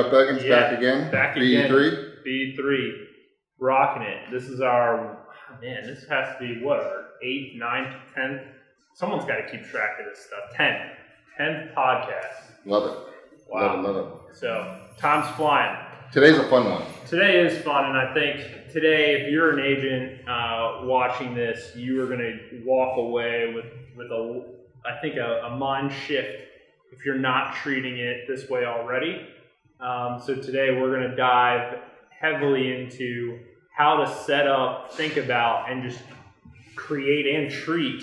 Jeff Beggins, back again. B3? B3. Rocking it. This is this has to be our 8th, 9th, 10th. Someone's got to keep track of this stuff. 10th podcast. Love it. Wow. Love it. So, time's flying. Today's a fun one. Today is fun, and I think today, if you're an agent watching this, you are going to walk away with a mind shift if you're not treating it this way already. So today we're going to dive heavily into how to set up, think about, and just create and treat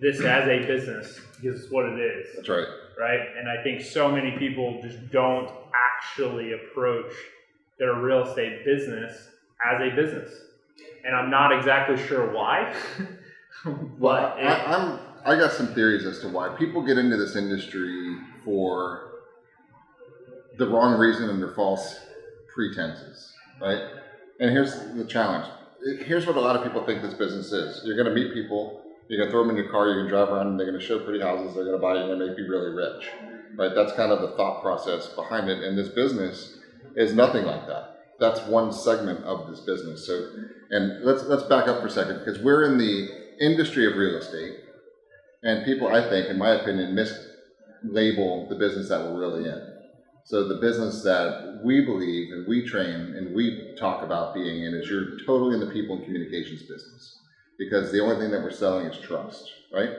this as a business, because it's what it is. That's right. Right? And I think so many people just don't actually approach their real estate business as a business. And I'm not exactly sure why. Well, I got some theories as to why people get into this industry for the wrong reason under false pretenses, right? And here's the challenge. Here's what a lot of people think this business is. You're going to meet people, you're going to throw them in your car, you're going to drive around, and they're going to show pretty houses, they're going to buy you, and they're going to make you really rich, right? That's kind of the thought process behind it. And this business is nothing like that. That's one segment of this business. So, and let's back up for a second, because we're in the industry of real estate, and people, I think, in my opinion, mislabel the business that we're really in. So the business that we believe and we train and we talk about being in is you're totally in the people and communications business, because the only thing that we're selling is trust, right?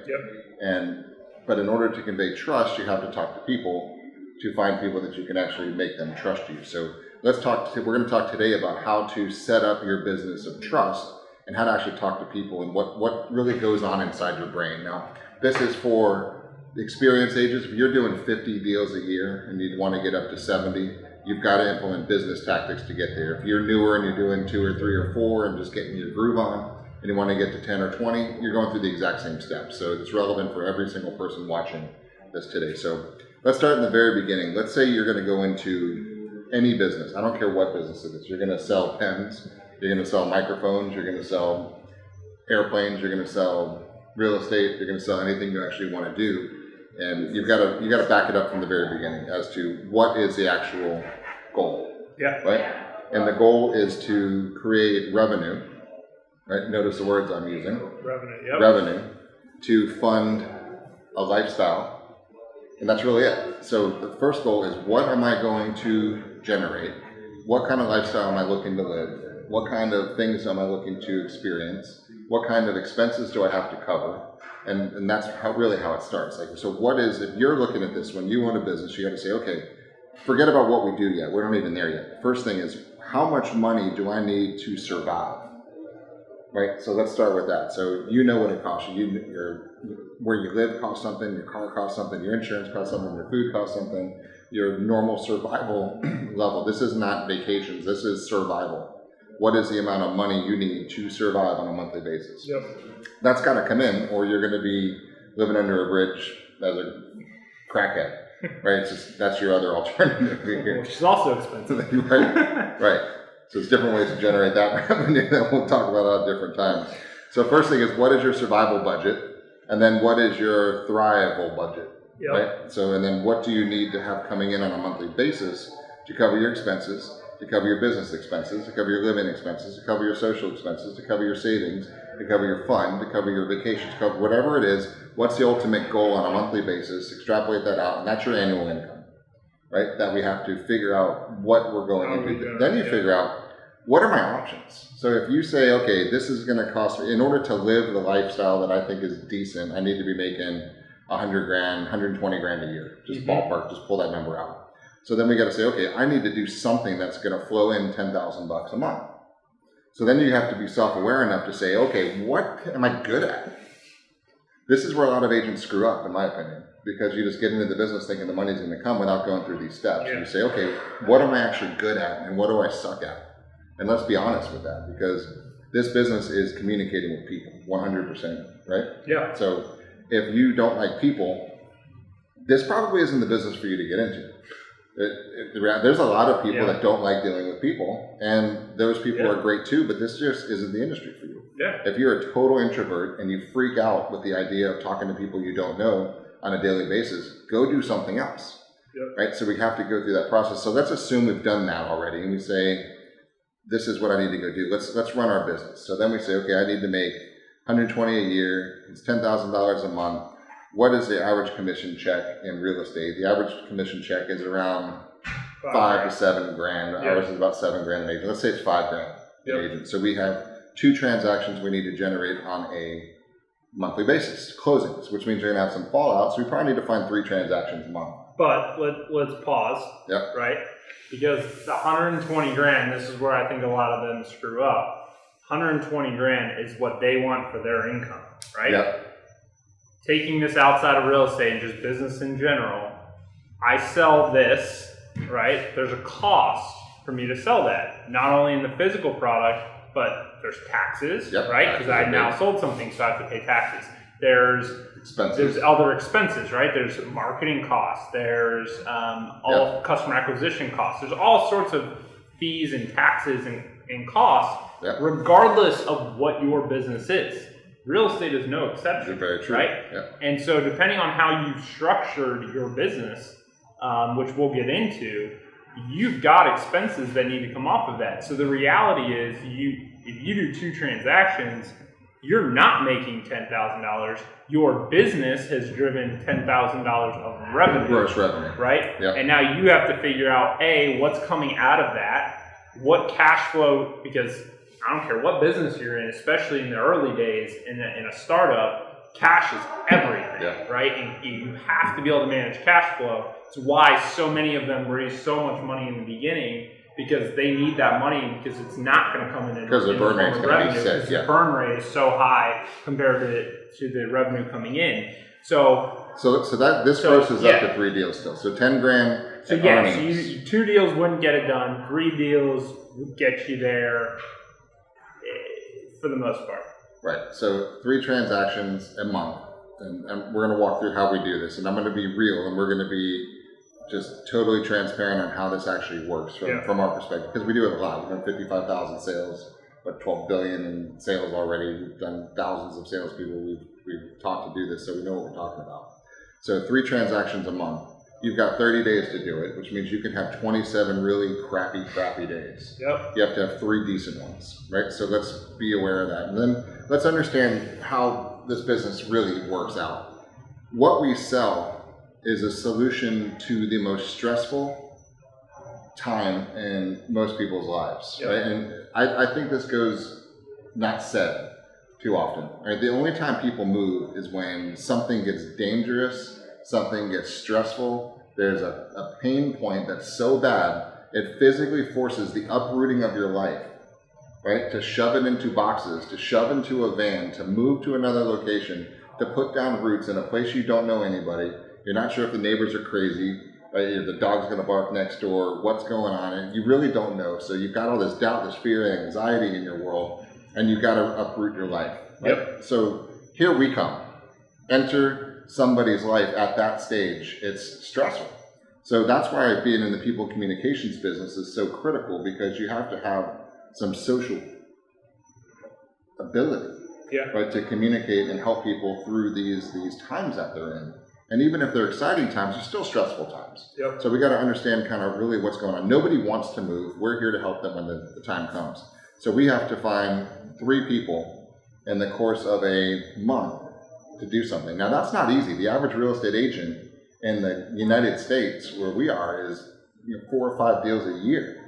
Yep. But in order to convey trust, you have to talk to people to find people that you can actually make them trust you. So we're going to talk today about how to set up your business of trust and how to actually talk to people and what really goes on inside your brain. Now, this is for experienced agents. If you're doing 50 deals a year and you want to get up to 70, you've got to implement business tactics to get there. If you're newer and you're doing 2 or 3 or 4 and just getting your groove on and you want to get to 10 or 20, you're going through the exact same steps. So it's relevant for every single person watching this today. So let's start in the very beginning. Let's say you're going to go into any business. I don't care what business it is. You're going to sell pens, you're going to sell microphones, you're going to sell airplanes, you're going to sell real estate, you're going to sell anything you actually want to do. And you got to back it up from the very beginning as to what is the actual goal. Yeah. Right? And the goal is to create revenue. Right? Notice the words I'm using. Revenue, yep. Revenue to fund a lifestyle. And that's really it. So the first goal is, what am I going to generate? What kind of lifestyle am I looking to live? What kind of things am I looking to experience? What kind of expenses do I have to cover? And that's really how it starts. Like, so what is, if you're looking at this, when you own a business, you got to say, okay, forget about what we do yet. We're not even there yet. First thing is, how much money do I need to survive? Right? So let's start with that. So you know what it costs you. Where you live costs something, your car costs something, your insurance costs something, your food costs something, your normal survival level. This is not vacations. This is survival. What is the amount of money you need to survive on a monthly basis? Yep. That's got to come in, or you're going to be living under a bridge as a crackhead, right? That's your other alternative. Which is also expensive. Right. So it's different ways to generate that revenue that we'll talk about at different times. So first thing is, what is your survival budget? And then what is your thrival budget? Yep. Right? So, and then what do you need to have coming in on a monthly basis to cover your expenses, to cover your business expenses, to cover your living expenses, to cover your social expenses, to cover your savings, to cover your fund, to cover your vacations, to cover whatever it is. What's the ultimate goal on a monthly basis? Extrapolate that out, and that's your annual income, right? That we have to figure out what we're going into. Then you figure out, what are my options? So if you say, okay, this is going to cost me, in order to live the lifestyle that I think is decent, I need to be making 100 grand, 120 grand a year. Just ballpark, just pull that number out. So then we got to say, okay, I need to do something that's going to flow in $10,000 a month. So then you have to be self-aware enough to say, okay, what am I good at? This is where a lot of agents screw up, in my opinion, because you just get into the business thinking the money's going to come without going through these steps. Yeah. You say, okay, what am I actually good at, and what do I suck at? And let's be honest with that, because this business is communicating with people 100%, right? Yeah. So if you don't like people, this probably isn't the business for you to get into. There's a lot of people that don't like dealing with people, and those people are great too, but this just isn't the industry for you. Yeah. If you're a total introvert and you freak out with the idea of talking to people you don't know on a daily basis, go do something else. right? So we have to go through that process. So let's assume we've done that already, and we say, this is what I need to go do. Let's run our business. So then we say, okay, I need to make 120 a year. It's $10,000 a month. What is the average commission check in real estate? The average commission check is around $5 to $7 grand. Ours is about $7 grand an agent. Let's say it's $5 grand an agent. So we have 2 transactions we need to generate on a monthly basis, closings, which means you're going to have some fallout. So we probably need to find 3 transactions a month. But let's pause. Right? Because the 120 grand, this is where I think a lot of them screw up. 120 grand is what they want for their income, right? Taking this outside of real estate and just business in general, I sell this, right? There's a cost for me to sell that. Not only in the physical product, but there's taxes, right? Because I now sold something, so I have to pay taxes. There's other expenses, right? There's marketing costs. There's all customer acquisition costs. There's all sorts of fees and taxes and costs, regardless of what your business is. Real estate is no exception, very true. Right? And so depending on how you've structured your business, which we'll get into, you've got expenses that need to come off of that. So the reality is, if you do 2 transactions, you're not making $10,000. Your business has driven $10,000 of revenue. Gross revenue. Right? And now you have to figure out, A, what's coming out of that, what cash flow, because I don't care what business you're in, especially in the early days in a startup, cash is everything, right? And you have to be able to manage cash flow. It's why so many of them raise so much money in the beginning, because they need that money, because it's not going to come in because the burn rate is going to be set. The burn rate is so high compared to the revenue coming in. So this grosses up to 3 deals still. So 10 grand. So so 2 deals wouldn't get it done. 3 deals would get you there for the most part. Right. So 3 transactions a month, and we're going to walk through how we do this. And I'm going to be real, and we're going to be just totally transparent on how this actually works from our perspective, because we do it a lot. We've done 55,000 sales, but 12 billion in sales already. We've done thousands of salespeople. We've talked to do this, so we know what we're talking about. So 3 transactions a month. You've got 30 days to do it, which means you can have 27 really crappy days. You have to have 3 decent ones, right? So let's be aware of that. And then let's understand how this business really works out. What we sell is a solution to the most stressful time in most people's lives, right? And I think this goes not said too often, right? The only time people move is when something gets dangerous, something gets stressful. There's a pain point that's so bad, it physically forces the uprooting of your life, right? To shove it into boxes, to shove into a van, to move to another location, to put down roots in a place you don't know anybody. You're not sure if the neighbors are crazy, right? The dog's going to bark next door, what's going on, and you really don't know. So you've got all this doubt, this fear, and anxiety in your world, and you've got to uproot your life. Right? So here we come. Enter somebody's life at that stage. It's stressful. So that's why being in the people communications business is so critical, because you have to have some social ability, right, to communicate and help people through these times that they're in. And even if they're exciting times, they're still stressful times. So we got to understand kind of really what's going on. Nobody wants to move. We're here to help them when the time comes. So we have to find 3 people in the course of a month to do something. Now that's not easy. The average real estate agent in the United States, where we are, is 4 or 5 deals a year.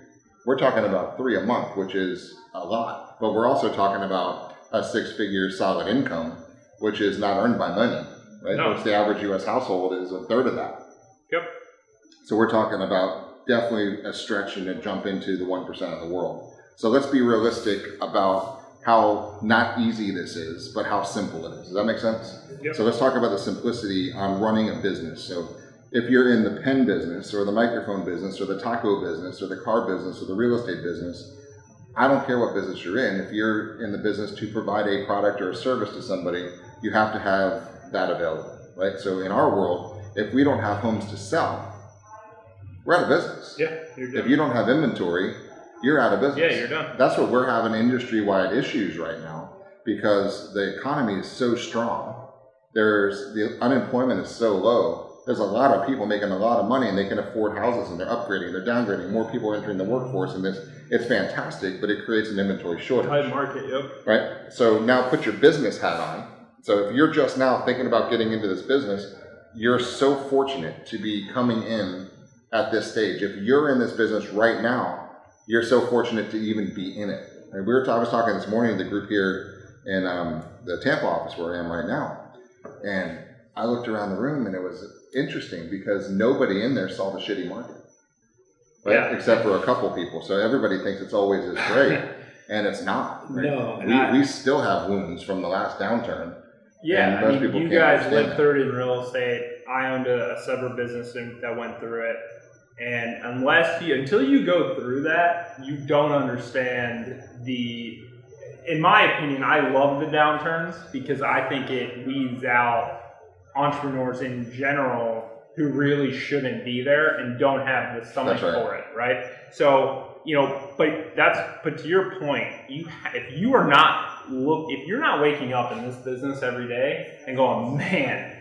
We're talking about 3 a month, which is a lot. But we're also talking about a 6-figure solid income, which is not earned by money. Right? No. Which the average U.S. household is a third of that. So we're talking about definitely a stretch and a jump into the 1% of the world. So let's be realistic about how not easy this is, but how simple it is. Does that make sense? So let's talk about the simplicity on running a business. So if you're in the pen business or the microphone business or the taco business or the car business or the real estate business, I don't care what business you're in. If you're in the business to provide a product or a service to somebody, you have to have that available, right? So in our world, if we don't have homes to sell, we're out of business. You're done. If you don't have inventory, you're out of business. You're done. That's what we're having industry-wide issues right now, because the economy is so strong. The unemployment is so low there's a lot of people making a lot of money and they can afford houses and they're upgrading, they're downgrading, more people are entering the workforce, and it's fantastic, but it creates an inventory shortage. Tight market, yep. Right? So now put your business hat on. So if you're just now thinking about getting into this business, you're so fortunate to be coming in at this stage. If you're in this business right now, you're so fortunate to even be in it. And I was talking this morning to the group here in the Tampa office where I am right now, and I looked around the room and it was interesting because nobody in there saw the shitty market, right? Yeah. Except for a couple people. So everybody thinks it's always as great, and it's not. Right? No, we still have wounds from the last downturn. Yeah, I mean, you guys lived through it in real estate. I owned a suburb business that went through it. And until you go through that, you don't understand in my opinion, I love the downturns because I think it weeds out entrepreneurs in general who really shouldn't be there and don't have the stomach for it, right? So, but to your point, if you're not waking up in this business every day and going, man,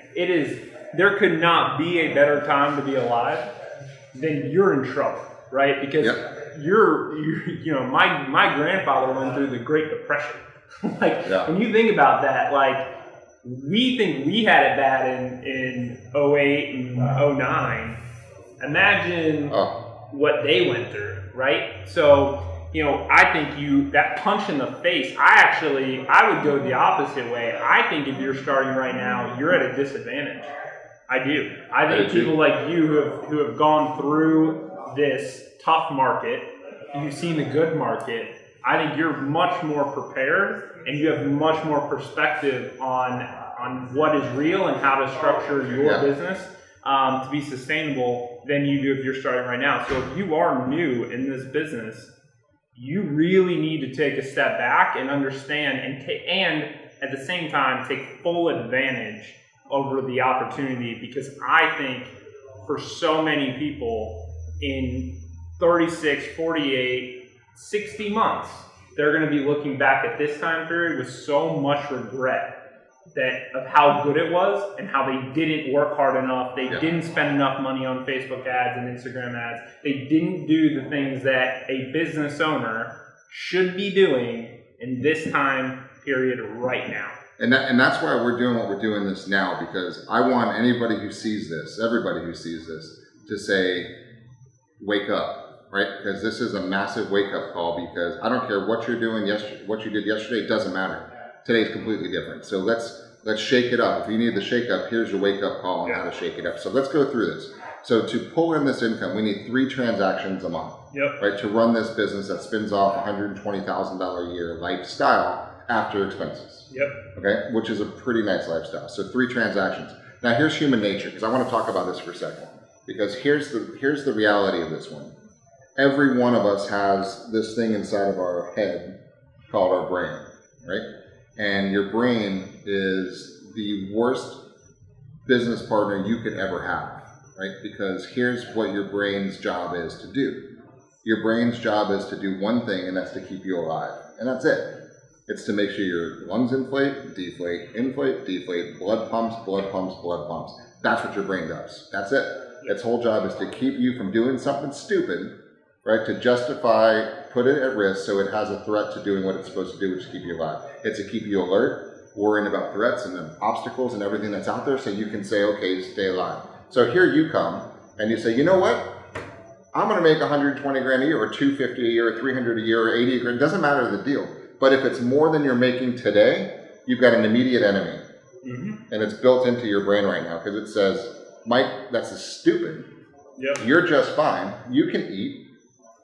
there could not be a better time to be alive, then you're in trouble, right? Because my grandfather went through the Great Depression. When you think about that, we think we had it bad in 08 and 09. Imagine what they went through, right? So, I think that punch in the face, I would go the opposite way. I think if you're starting right now, you're at a disadvantage. I do. I think people like you who have gone through this tough market, you've seen the good market, I think you're much more prepared and you have much more perspective on what is real and how to structure your business to be sustainable than you do if you're starting right now. So if you are new in this business, you really need to take a step back and understand and at the same time take full advantage over the opportunity, because I think for so many people in 36, 48, 60 months, they're going to be looking back at this time period with so much regret of how good it was and how they didn't work hard enough. They didn't spend enough money on Facebook ads and Instagram ads. They didn't do the things that a business owner should be doing in this time period right now. And that's why we're doing what we're doing this now, because I want everybody who sees this, to say, wake up, right? Because this is a massive wake-up call, because I don't care what you're doing what you did yesterday, it doesn't matter. Today's completely different. So let's shake it up. If you need the shake up, here's your wake-up call on how to shake it up. So let's go through this. So to pull in this income, we need 3 transactions a month, right? To run this business that spins off $120,000 a year lifestyle after expenses. Okay, which is a pretty nice lifestyle. So 3 transactions. Now here's human nature, because I want to talk about this for a second. Because here's the reality of this one. Every one of us has this thing inside of our head called our brain, right? And your brain is the worst business partner you could ever have, right? Because here's what your brain's job is to do. Your brain's job is to do one thing, and that's to keep you alive. And that's it. It's to make sure your lungs inflate, deflate, blood pumps. That's what your brain does. That's it. Its whole job is to keep you from doing something stupid, right? To justify, put it at risk so it has a threat to doing what it's supposed to do, which is keep you alive. It's to keep you alert, worrying about threats and the obstacles and everything that's out there so you can say, okay, stay alive. So here you come and you say, you know what? I'm going to make 120 grand a year, or 250 a year, or 300 a year, or 80 grand. It doesn't matter the deal. But if it's more than you're making today, you've got an immediate enemy. And it's built into your brain right now, because it says, Mike, that's stupid. You're just fine. You can eat.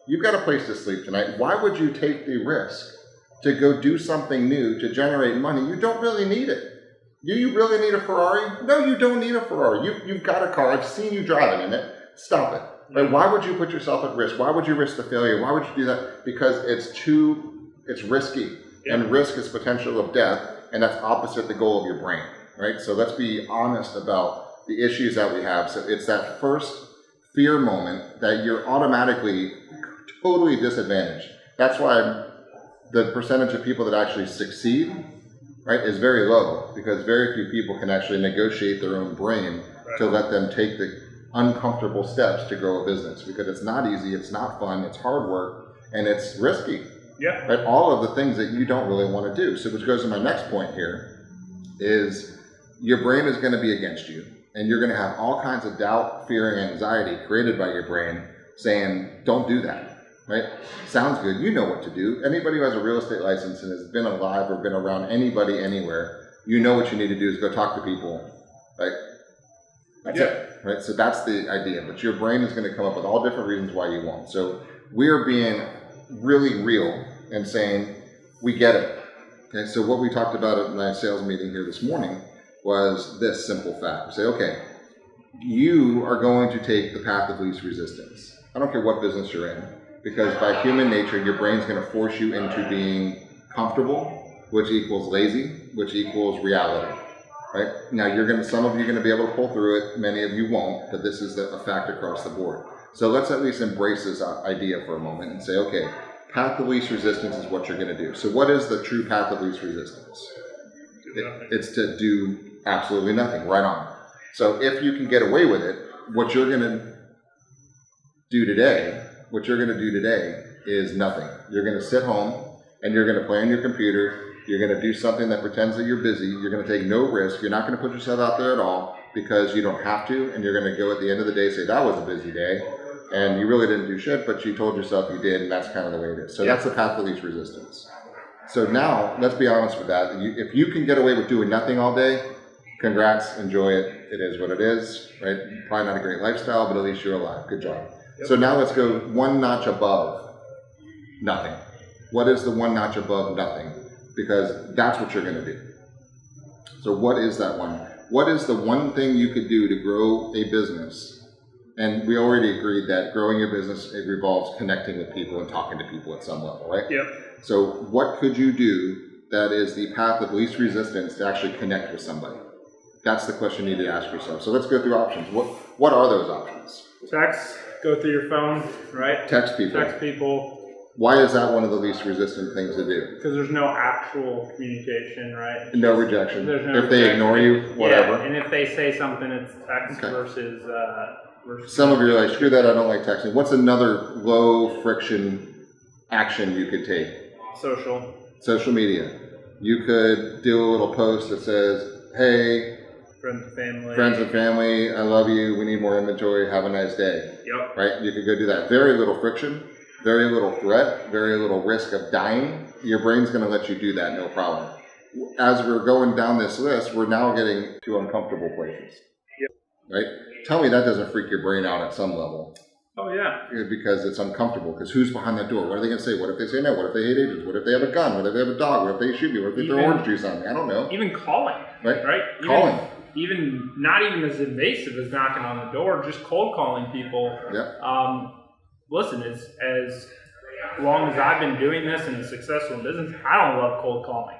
You've got a place to sleep tonight. Why would you take the risk to go do something new to generate money? You don't really need it. Do you really need a Ferrari? No, you don't need a Ferrari. You've got a car. I've seen you driving in it. Stop it. Right? Why would you put yourself at risk? Why would you risk the failure? Why would you do that? Because it's risky. And risk is potential of death, and that's opposite the goal of your brain, right? So let's be honest about the issues that we have. So it's that first fear moment that you're automatically totally disadvantaged. That's why the percentage of people that actually succeed right, is very low, because very few people can actually negotiate their own brain to let them take the uncomfortable steps to grow a business, because it's not easy, it's not fun, it's hard work, and it's risky. Yeah. Right? All of the things that you don't really want to do. So which goes to my next point here is your brain is going to be against you, and you're going to have all kinds of doubt, fear, and anxiety created by your brain saying, don't do that. Right? Sounds good. You know what to do. Anybody who has a real estate license and has been alive or been around anybody anywhere, you know what you need to do is go talk to people. Right? That's it. Right? So that's the idea. But your brain is going to come up with all different reasons why you won't. So we're being really real and saying, we get it. Okay, so what we talked about at my sales meeting here this morning was this simple fact. We say, okay, you are going to take the path of least resistance. I don't care what business you're in, because by human nature, your brain's going to force you into being comfortable, which equals lazy, which equals reality. Right? Now, some of you are going to be able to pull through it. Many of you won't, but this is a fact across the board. So let's at least embrace this idea for a moment and say, okay, path of least resistance is what you're going to do. So what is the true path of least resistance? It's to do absolutely nothing. Right on. So if you can get away with it, what you're going to do today is nothing. You're going to sit home and you're going to play on your computer. You're going to do something that pretends that you're busy. You're going to take no risk. You're not going to put yourself out there at all because you don't have to. And you're going to go at the end of the day say, that was a busy day. And you really didn't do shit, but you told yourself you did, and that's kind of the way it is. So that's the path of least resistance. So now, let's be honest with that. If you can get away with doing nothing all day, congrats, enjoy it. It is what it is, right? Probably not a great lifestyle, but at least you're alive. Good job. Yep. So now let's go one notch above nothing. What is the one notch above nothing? Because that's what you're going to do. So what is that one? What is the one thing you could do to grow a business? And we already agreed that growing your business, it revolves connecting with people and talking to people at some level, right? Yep. So what could you do that is the path of least resistance to actually connect with somebody? That's the question you need to ask yourself. So let's go through options. What are those options? Text, go through your phone, right? Text people. Text people. Why is that one of the least resistant things to do? Because there's no actual communication, right? No rejection. There's no if they ignore you, whatever. Yeah, and if they say something, it's text versus some of you are like, screw that, I don't like texting. What's another low friction action you could take? Social media. You could do a little post that says, hey, friends and family, I love you, we need more inventory, have a nice day. Yep. Right? You could go do that. Very little friction, very little threat, very little risk of dying. Your brain's going to let you do that, no problem. As we're going down this list, we're now getting to uncomfortable places. Yep. Right? Tell me that doesn't freak your brain out at some level. Oh, yeah. Because it's uncomfortable. Because who's behind that door? What are they going to say? What if they say no? What if they hate agents? What if they have a gun? What if they have a dog? What if they shoot me? What if they throw orange juice on me? I don't know. Even calling. Right? Calling. Even not even as invasive as knocking on the door, just cold calling people. Yeah. Listen, as long as I've been doing this and successful in business, I don't love cold calling.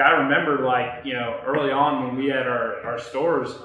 I remember, early on when we had our stores,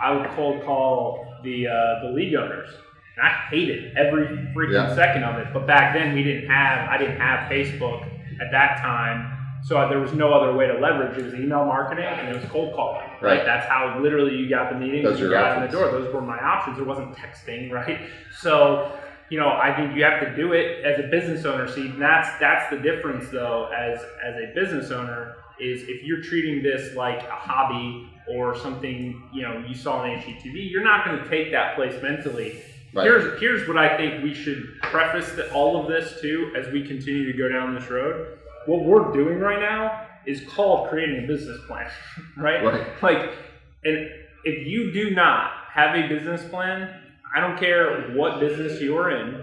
I would cold call the league owners. And I hated every freaking second of it. But back then I didn't have Facebook at that time. So there was no other way to leverage. It was email marketing and it was cold calling. Right? That's how literally you got the meetings, you got in the door. Those were my options. There wasn't texting, right? So, I think you have to do it as a business owner. See, that's the difference though, as a business owner, is if you're treating this like a hobby or something, you saw on HGTV, you're not going to take that place mentally. Right. Here's what I think we should preface all of this to as we continue to go down this road. What we're doing right now is called creating a business plan, right? And if you do not have a business plan, I don't care what business you're in,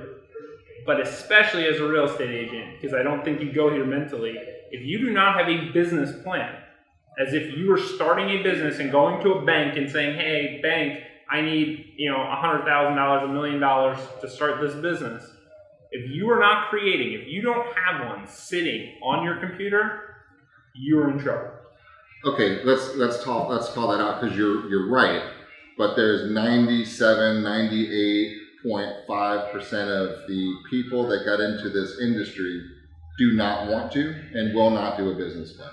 but especially as a real estate agent, because I don't think you go here mentally, if you do not have a business plan, as if you were starting a business and going to a bank and saying, hey, bank, I need, $100,000, $1 million to start this business. If you are not creating, if you don't have one sitting on your computer, you're in trouble. Okay, let's call that out because you're right. But there's 98.5% of the people that got into this industry do not want to and will not do a business plan.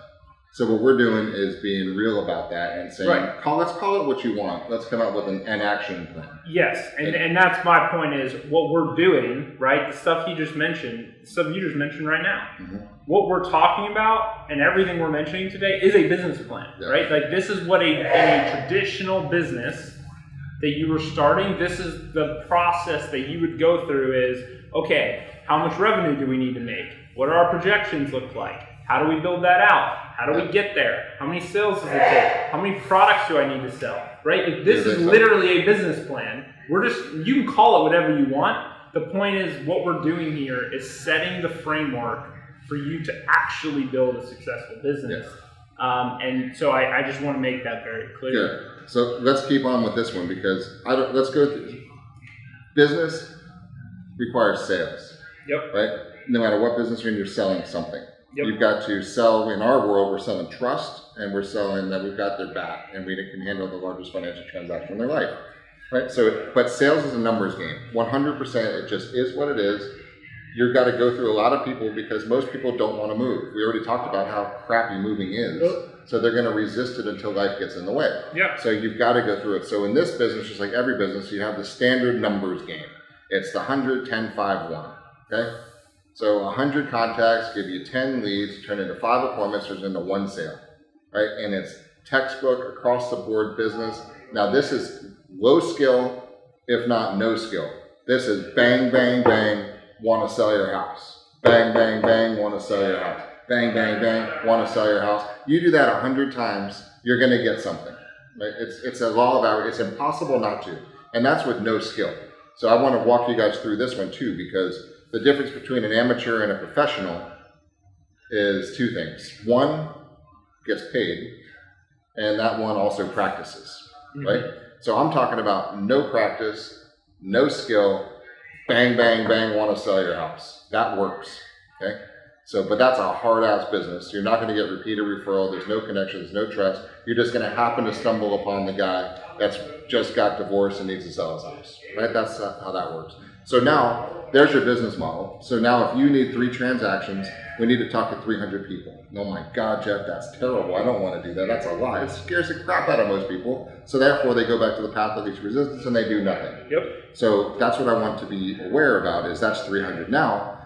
So what we're doing is being real about that and saying, Right. let's call it what you want. Let's come up with an action plan. Yes, and that's my point is what we're doing, right? The stuff you just mentioned right now. Mm-hmm. What we're talking about and everything we're mentioning today is a business plan, right? Like this is what a traditional business that you were starting, this is the process that you would go through is, okay, how much revenue do we need to make? What do our projections look like? How do we build that out? How do we get there? How many sales does it take? How many products do I need to sell? Right? Like this is literally a business plan. You can call it whatever you want. The point is what we're doing here is setting the framework for you to actually build a successful business. And so I just want to make that very clear. Good. So let's keep on with this one because let's go through. Business requires sales. Yep. Right? No matter what business you're in, you're selling something. Yep. You've got to sell, in our world, we're selling trust and we're selling that we've got their back and we can handle the largest financial transaction in their life. Right? So, but sales is a numbers game. 100%, it just is what it is. You've got to go through a lot of people because most people don't want to move. We already talked about how crappy moving is. So they're going to resist it until life gets in the way. Yep. So you've got to go through it. So in this business, just like every business, you have the standard numbers game. It's the 100, 10, 5, 1. Okay? So 100 contacts give you 10 leads, turn into 5 appointments, turns into 1 sale, right? And it's textbook, across the board business. Now this is low skill, if not no skill. This is bang, bang, bang, want to sell your house. Bang, bang, bang, want to sell your house. Bang, bang, bang, want to sell your house. You do that 100 times, you're going to get something. Right? It's a law of averages. It's impossible not to. And that's with no skill. So I want to walk you guys through this one too because the difference between an amateur and a professional is 2 things. One gets paid, and that one also practices, right? So I'm talking about no practice, no skill, bang, bang, bang, want to sell your house. That works, okay? So, but that's a hard-ass business. You're not going to get repeated referral. There's no connection. There's no trust. You're just going to happen to stumble upon the guy that's just got divorced and needs to sell his house, right? That's how that works. So now, there's your business model. So now if you need 3 transactions, we need to talk to 300 people. Oh my God, Jeff, that's terrible. I don't want to do that. That's a lie. It scares the crap out of most people. So therefore, they go back to the path of least resistance and they do nothing. Yep. So that's what I want to be aware about is that's 300. Now,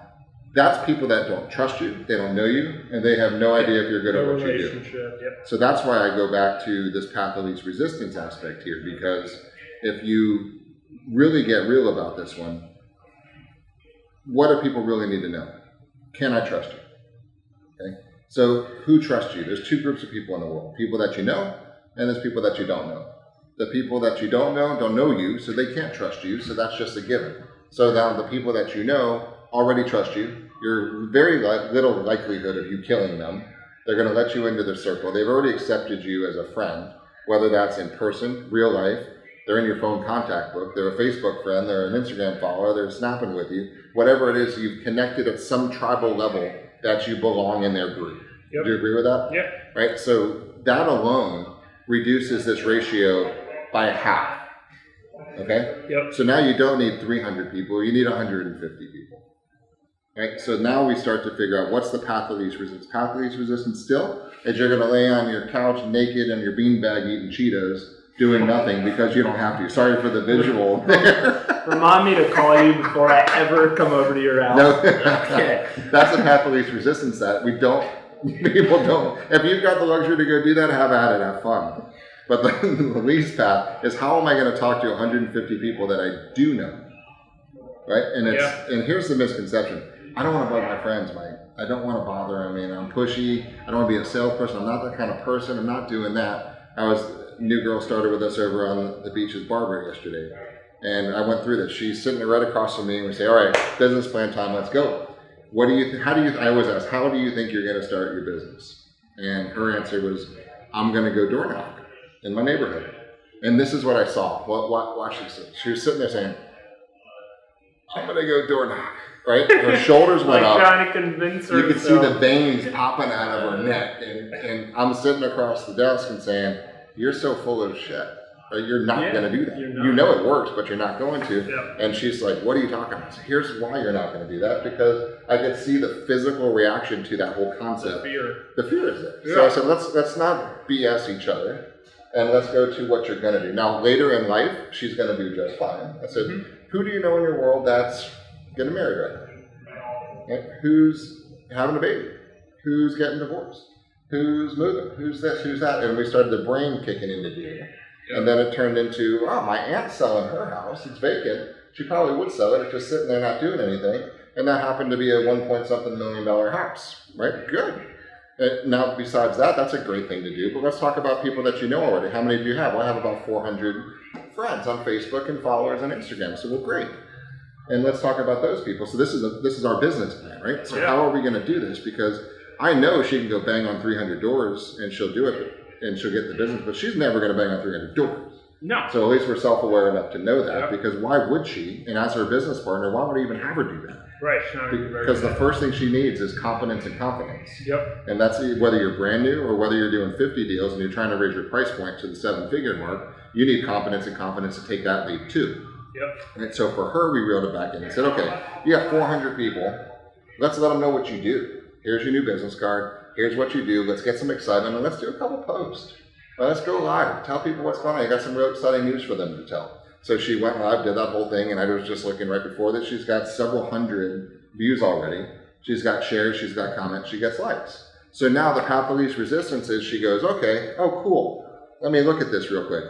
that's people that don't trust you, they don't know you, and they have no idea if you're good at what you do. Yep. So that's why I go back to this path of least resistance aspect here, because if you really get real about this one, what do people really need to know? Can I trust you? Okay. So who trusts you? There's 2 groups of people in the world. People that you know, and there's people that you don't know. The people that you don't know you, so they can't trust you, so that's just a given. So now the people that you know already trust you. You're very little likelihood of you killing them. They're going to let you into their circle. They've already accepted you as a friend, whether that's in person, real life, they're in your phone contact book, they're a Facebook friend, they're an Instagram follower, they're snapping with you. Whatever it is, you've connected at some tribal level that you belong in their group. Yep. Do you agree with that? Yeah. Right? So that alone reduces this ratio by half. Okay? Yep. So now you don't need 300 people, you need 150 people. Right? So now we start to figure out what's the path of least resistance. Path of least resistance still is you're going to lay on your couch naked on your beanbag eating Cheetos, doing nothing because you don't have to. Sorry for the visual there. Remind me to call you before I ever come over to your house. No. Okay. That's the path of least resistance that people don't. If you've got the luxury to go do that, have at it, have fun. But the least path is how am I going to talk to 150 people that I do know? Right? And here's the misconception. I don't want to bug my friends, Mike. I don't want to bother. I mean, I'm pushy. I don't want to be a salesperson. I'm not that kind of person. I'm not doing that. New girl started with us over on the beaches barbering yesterday. And I went through this. She's sitting right across from me and we say, all right, business plan time, let's go. I always ask, how do you think you're going to start your business? And her answer was, I'm going to go door knock in my neighborhood. And this is what I saw. Watch this. She was sitting there saying, I'm going to go door knock. Right? Her shoulders went up. Trying to convince her. You could see the veins popping out of her neck. And I'm sitting across the desk and saying, you're so full of shit. You're not going to do that. You're You know it works, but you're not going to. Yeah. And she's like, what are you talking about? So here's why you're not going to do that, because I could see the physical reaction to that whole concept. The fear is there. Yeah. So I said, let's not BS each other, and let's go to what you're going to do. Now, later in life, she's going to do just fine. I said, who do you know in your world that's getting married right now? Okay? Who's having a baby? Who's getting divorced? Who's moving? Who's this? Who's that? And we started the brain kicking into gear. And then it turned into, oh, my aunt's selling her house. It's vacant. She probably would sell it. It's just sitting there not doing anything. And that happened to be a $1-point-something million house, right? Good. Now, besides that, that's a great thing to do. But let's talk about people that you know already. How many do you have? Well, I have about 400 friends on Facebook and followers on Instagram. So, well, great. And let's talk about those people. So this is our business plan, right? So how are we going to do this? Because I know she can go bang on 300 doors and she'll do it and she'll get the business, but she's never going to bang on 300 doors. No. So at least we're self-aware enough to know that, because why would she? And as her business partner, why would I even have her do that? Right. Because the first thing she needs is confidence and confidence. Yep. And that's whether you're brand new or whether you're doing 50 deals and you're trying to raise your price point to the 7-figure mark, you need confidence and confidence to take that leap too. Yep. And so for her, we reeled it back in and said, okay, you have 400 people. Let's let them know what you do. Here's your new business card. Here's what you do. Let's get some excitement and let's do a couple posts. Let's go live. Tell people what's going on. I got some real exciting news for them to tell. So she went live, did that whole thing, and I was just looking right before that. She's got several hundred views already. She's got shares. She's got comments. She gets likes. So now the path of least resistance is she goes, okay, oh, cool. Let me look at this real quick.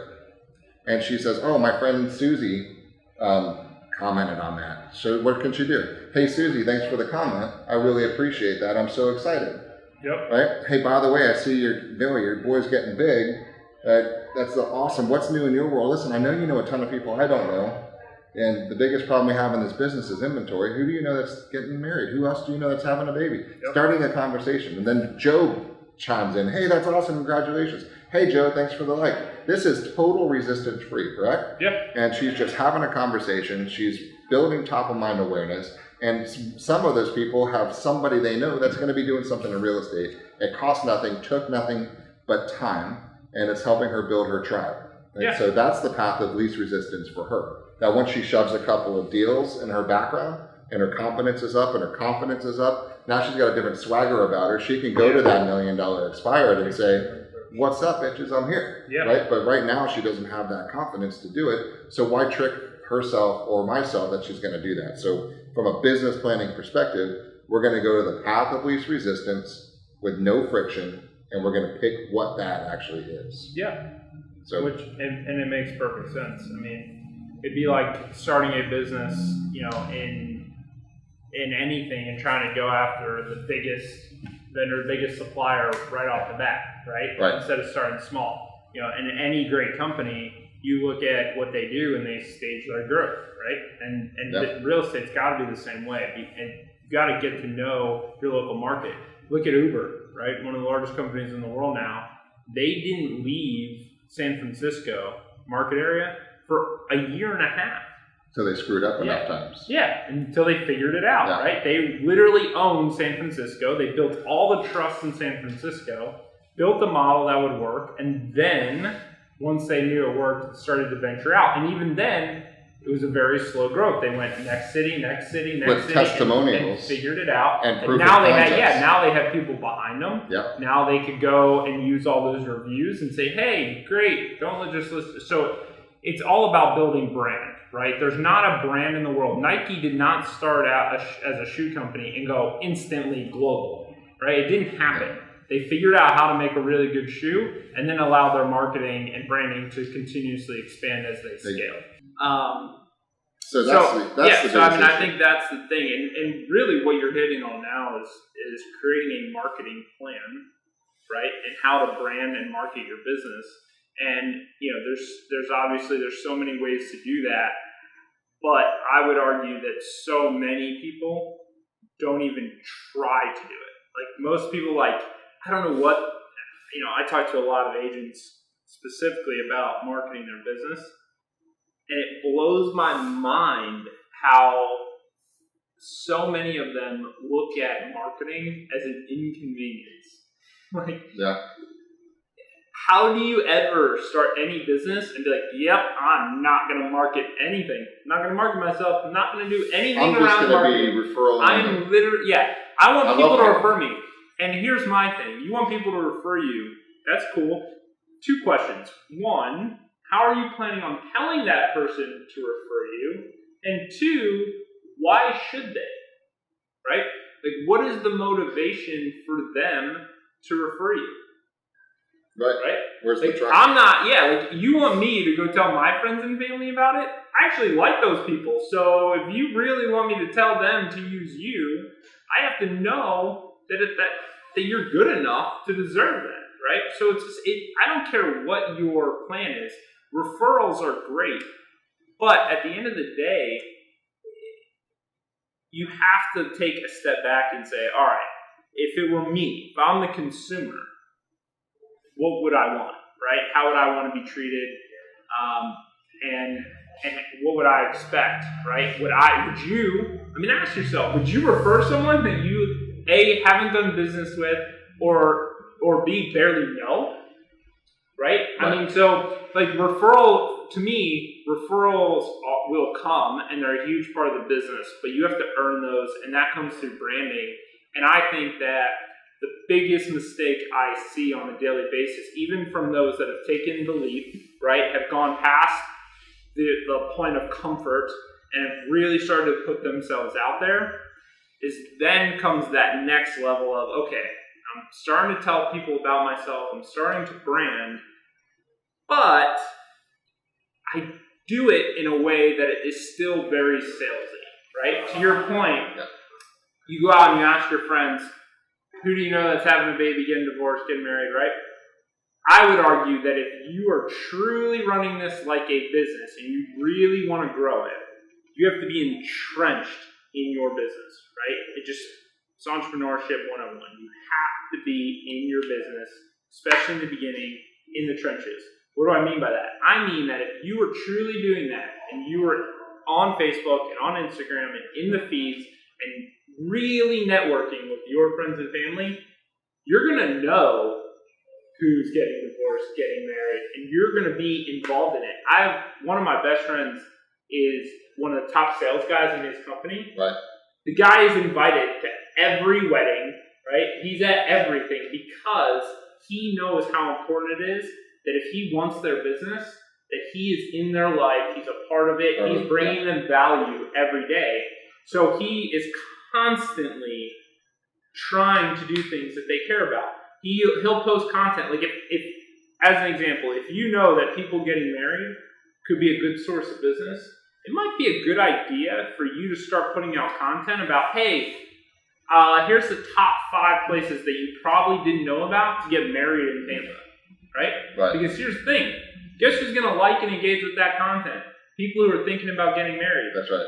And she says, oh, my friend Susie commented on that. So what can she do? Hey, Susie, thanks for the comment. I really appreciate that. I'm so excited. Yep. Right? Hey, by the way, I see your boy's getting big. That's awesome. What's new in your world? Listen, I know you know a ton of people I don't know. And the biggest problem we have in this business is inventory. Who do you know that's getting married? Who else do you know that's having a baby? Yep. Starting a conversation. And then Joe chimes in. Hey, that's awesome. Congratulations. Hey, Joe, thanks for the like. This is total resistance free, correct? Yep. And she's just having a conversation. She's building top of mind awareness. And some of those people have somebody they know that's going to be doing something in real estate. It cost nothing, took nothing but time, and it's helping her build her tribe. Right? Yeah. So that's the path of least resistance for her. Now, once she shoves a couple of deals in her background, and her confidence is up, and her confidence is up, now she's got a different swagger about her. She can go to that $1 million expired and say, what's up, bitches, I'm here. Yeah. Right? But right now, she doesn't have that confidence to do it. So why trick herself or myself that she's going to do that? So from a business planning perspective, we're going to go to the path of least resistance with no friction, and we're going to pick what that actually is. Yeah. So, and it makes perfect sense. I mean, it'd be like starting a business, you know, in anything and trying to go after the biggest vendor, biggest supplier right off the bat, right? Instead of starting small. You know, in any great company, you look at what they do and they stage their growth, right? And real estate's got to be the same way. And you got to get to know your local market. Look at Uber, right? One of the largest companies in the world now. They didn't leave San Francisco market area for a year and a half. So they screwed up enough times. Yeah, until they figured it out, right? They literally owned San Francisco. They built all the trust in San Francisco, built a model that would work, and then once they knew it worked, started to venture out. And even then, it was a very slow growth. They went next city, next city, next city, testimonials and figured it out. And now they had, now they have people behind them. Yep. Now they could go and use all those reviews and say, hey, great, don't just listen. So it's all about building brand, right? There's not a brand in the world. Nike did not start out as a shoe company and go instantly global, right? It didn't happen. They figured out how to make a really good shoe and then allow their marketing and branding to continuously expand as they scale. So that's the I mean, I think that's the thing. And really what you're hitting on now is creating a marketing plan, right? And how to brand and market your business. And, you know, there's obviously so many ways to do that, but I would argue that so many people don't even try to do it. Like most people, I don't know what, you know, I talk to a lot of agents specifically about marketing their business, and it blows my mind how so many of them look at marketing as an inconvenience. how do you ever start any business and be like, yep, I'm not going to market anything. I'm not going to market myself. I'm not going to do anything around marketing. I'm literally, I want people to refer me. And here's my thing. You want people to refer you. That's cool. 2 questions. 1, how are you planning on telling that person to refer you? And 2, why should they? Right? Like, what is the motivation for them to refer you? Right? Where's like, the trust? I'm not, like, you want me to go tell my friends and family about it? I actually like those people. So if you really want me to tell them to use you, I have to know that you're good enough to deserve that, right? So it's just, I don't care what your plan is. Referrals are great. But at the end of the day, you have to take a step back and say, all right, if it were me, if I'm the consumer, what would I want, right? How would I want to be treated? And what would I expect, right? Ask yourself, would you refer someone that you, A, haven't done business with, or B, barely know, right? To me, referrals will come, and they're a huge part of the business, but you have to earn those, and that comes through branding. And I think that the biggest mistake I see on a daily basis, even from those that have taken the leap, right, have gone past the point of comfort and have really started to put themselves out there, is then comes that next level of, okay, I'm starting to tell people about myself, I'm starting to brand, but I do it in a way that it is still very salesy, right? To your point, you go out and you ask your friends, who do you know that's having a baby, getting divorced, getting married, right? I would argue that if you are truly running this like a business and you really want to grow it, you have to be entrenched in your business, right? It's entrepreneurship 101. You have to be in your business, especially in the beginning, in the trenches. What do I mean by that? I mean that if you were truly doing that and you were on Facebook and on Instagram and in the feeds and really networking with your friends and family, you're going to know who's getting divorced, getting married, and you're going to be involved in it. One of my best friends is one of the top sales guys in his company. Right. The guy is invited to every wedding, right? He's at everything because he knows how important it is that if he wants their business, that he is in their life, he's a part of it, he's bringing them value every day. So he is constantly trying to do things that they care about. He'll post content. Like if as an example, if you know that people getting married could be a good source of business, it might be a good idea for you to start putting out content about, hey, here's the top 5 places that you probably didn't know about to get married in Tampa, right? Because here's the thing. Guess who's going to like and engage with that content? People who are thinking about getting married. That's right.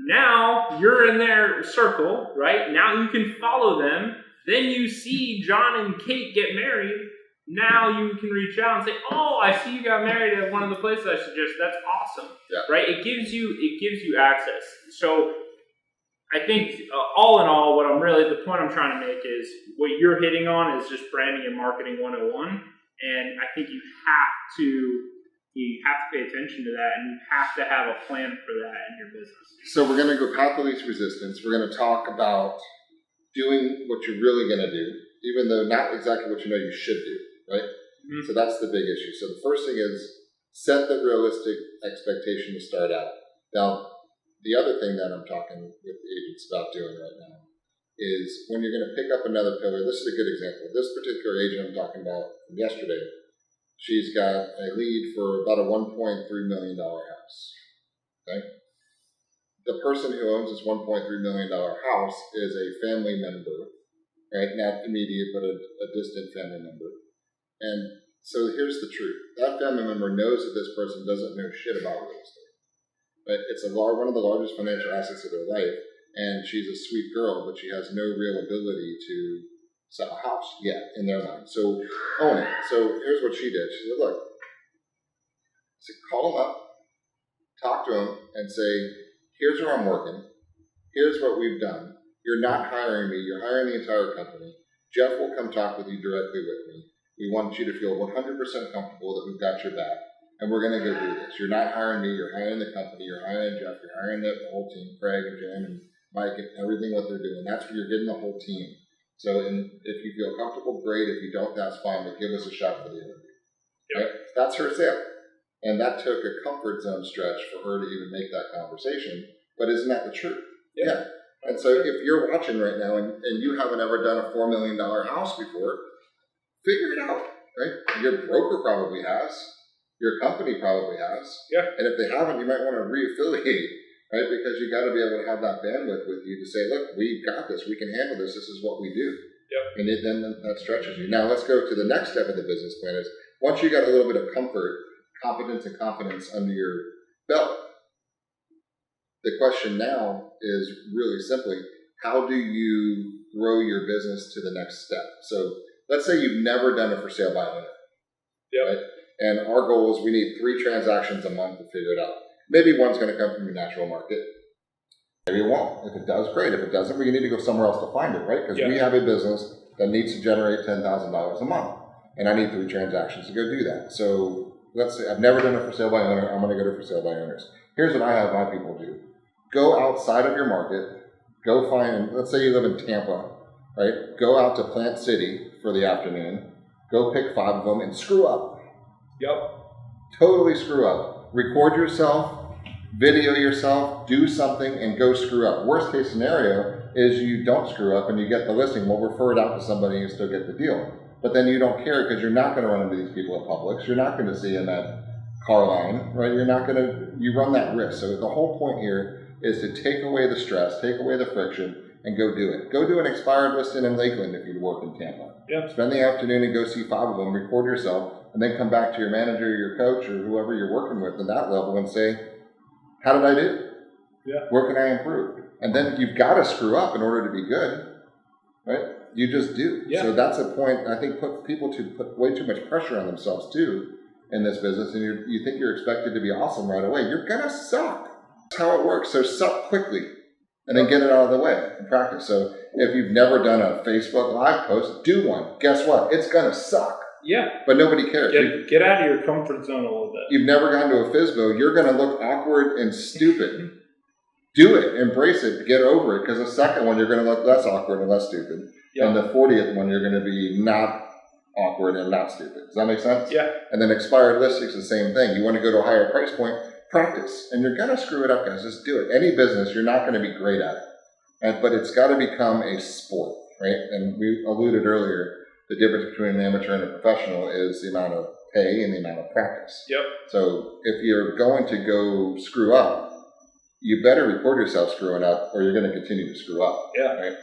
Now you're in their circle, right? Now you can follow them. Then you see John and Kate get married. Now you can reach out and say, "Oh, I see you got married at one of the places I suggest. That's awesome." Yeah. Right? It gives you access. So I think all in all, the point I'm trying to make is what you're hitting on is just branding and marketing 101. And I think you have to pay attention to that, and you have to have a plan for that in your business. So we're going to go path of least resistance. We're going to talk about doing what you're really going to do, even though not exactly what you know you should do, right? Mm-hmm. So that's the big issue. So the first thing is set the realistic expectation to start out. Now, the other thing that I'm talking with agents about doing right now is when you're going to pick up another pillar. This is a good example. This particular agent I'm talking about from yesterday, she's got a lead for about a $1.3 million house. Okay? The person who owns this $1.3 million house is a family member, right? Not immediate, but a distant family member. And so here's the truth. That family member knows that this person doesn't know shit about real estate. But it's one of the largest financial assets of their life, and she's a sweet girl, but she has no real ability to sell a house yet in their mind. So own it. So here's what she did. She said, look, call them up, talk to them, and say, here's where I'm working. Here's what we've done. You're not hiring me. You're hiring the entire company. Jeff will come talk with you directly with me. We want you to feel 100% comfortable that we've got your back, and we're going to go do this. You're not hiring me, you're hiring the company, you're hiring Jeff, you're hiring the whole team, Craig and Jim and Mike and everything what they're doing. That's where you're getting the whole team. So if you feel comfortable, great. If you don't, that's fine, but give us a shot for the interview. Yep. Right? That's her sale. And that took a comfort zone stretch for her to even make that conversation. But isn't that the truth? Yep. Yeah. And so if you're watching right now and you haven't ever done a $4 million house before, figure it out, right? Your broker probably has. Your company probably has. Yeah. And if they haven't, you might want to re-affiliate, right? Because you got to be able to have that bandwidth with you to say, look, we've got this. We can handle this. This is what we do. Yep. And then that stretches you. Now let's go to the next step of the business plan is once you got a little bit of comfort, competence and confidence under your belt, the question now is really simply, how do you grow your business to the next step? So let's say you've never done a for sale by owner. Yep. Right? And our goal is we need 3 transactions a month to figure it out. Maybe one's going to come from your natural market. Maybe it won't. If it does, great. If it doesn't, we need to go somewhere else to find it, right? Because we have a business that needs to generate $10,000 a month. And I need 3 transactions to go do that. So let's say I've never done a for sale by owner. I'm going to go to for sale by owners. Here's what I have my people do. Go outside of your market. Go find, let's say you live in Tampa, right? Go out to Plant City for the afternoon. Go pick 5 of them and screw up. Yep. Totally screw up. Record yourself, video yourself, do something, and go screw up. Worst case scenario is you don't screw up and you get the listing. We'll refer it out to somebody and still get the deal. But then you don't care because you're not going to run into these people at Publix. You're not going to see them at Carline, right? You're not going to, you run that risk. So the whole point here is to take away the stress, take away the friction, and go do it. Go do an expired listing in Lakeland if you work in Tampa. Yep. Spend the afternoon and go see 5 of them, record yourself, and then come back to your manager, or your coach, or whoever you're working with at that level and say, how did I do? Yeah. Where can I improve? And then you've got to screw up in order to be good, right? You just do. Yeah. So that's a point, I think, people to put way too much pressure on themselves too in this business, and you think you're expected to be awesome right away. You're going to suck. That's how it works. So suck quickly and then get it out of the way and practice. So if you've never done a Facebook Live post, do one. Guess what? It's going to suck. Yeah. But nobody cares. Get out of your comfort zone a little bit. You've never gone to a FSBO. You're going to look awkward and stupid. Do it. Embrace it. Get over it. Because the second one, you're going to look less awkward and less stupid. Yep. And the 40th one, you're going to be not awkward and not stupid. Does that make sense? Yeah. And then expired listings, the same thing. You want to go to a higher price point, practice. And you're going to screw it up, guys. Just do it. Any business, you're not going to be great at it. But it's got to become a sport, right? And we alluded earlier, the difference between an amateur and a professional is the amount of pay and the amount of practice. Yep. So if you're going to go screw up, you better record yourself screwing up or you're going to continue to screw up. Yeah. Right?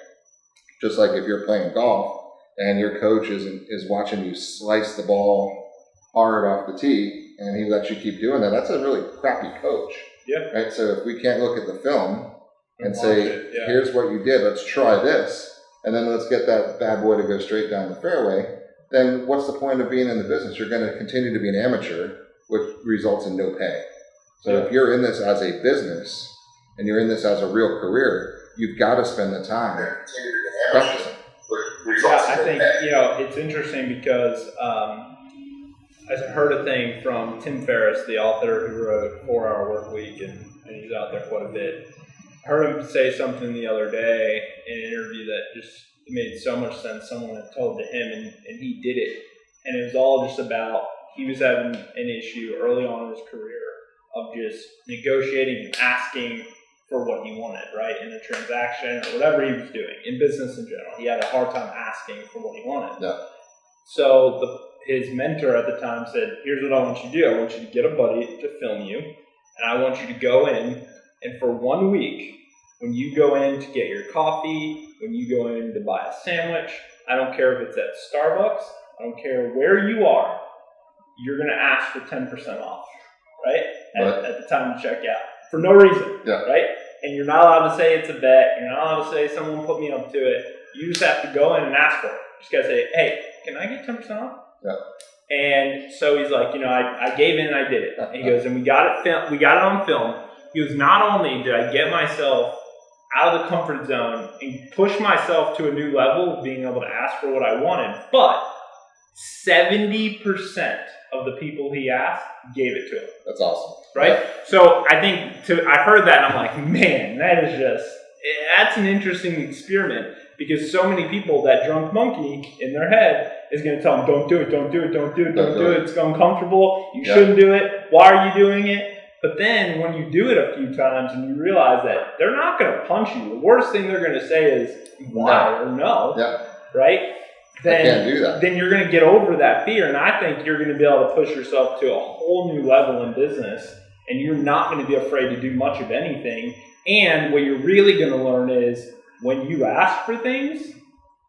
Just like if you're playing golf and your coach is watching you slice the ball hard off the tee and he lets you keep doing that, that's a really crappy coach. Yeah. Right? So if we can't look at the film and watch say, it, yeah. Here's what you did, let's try this, and then let's get that bad boy to go straight down the fairway, then what's the point of being in the business? You're going to continue to be an amateur, which results in no pay. So if you're in this as a business and you're in this as a real career, you've got to spend the time practicing. Yeah, I think, it's interesting because I heard a thing from Tim Ferriss, the author who wrote 4-Hour Work Week, and he's out there quite a bit. I heard him say something the other day in an interview that just made so much sense. Someone had told to him, and he did it. And it was all just about, he was having an issue early on in his career of just negotiating and asking for what he wanted, right, in a transaction or whatever he was doing, in business in general. He had a hard time asking for what he wanted. Yeah. So his mentor at the time said, here's what I want you to do. I want you to get a buddy to film you, and I want you to go in, and for 1 week, when you go in to get your coffee, when you go in to buy a sandwich, I don't care if it's at Starbucks, I don't care where you are, you're going to ask for 10% off, right? At the time to check out. For no reason, right? And you're not allowed to say it's a bet. You're not allowed to say someone put me up to it. You just have to go in and ask for it. You just got to say, hey, can I get 10% off? Yeah. And so he's like, I gave in and I did it. And he goes, and we got it on film. He goes, not only did I get myself out of the comfort zone and push myself to a new level of being able to ask for what I wanted, but 70% of the people he asked gave it to him. That's awesome. Right? So I think I heard that and I'm like, man, that's an interesting experiment, because so many people, that drunk monkey in their head is going to tell them, don't do it, don't do it, don't do it, don't do it. It's uncomfortable. You shouldn't do it. Why are you doing it? But then when you do it a few times and you realize that they're not going to punch you, the worst thing they're going to say is why or no. Yeah. Right? Then, I can't do that. Then you're going to get over that fear, and I think you're going to be able to push yourself to a whole new level in business, and you're not going to be afraid to do much of anything. And what you're really going to learn is when you ask for things,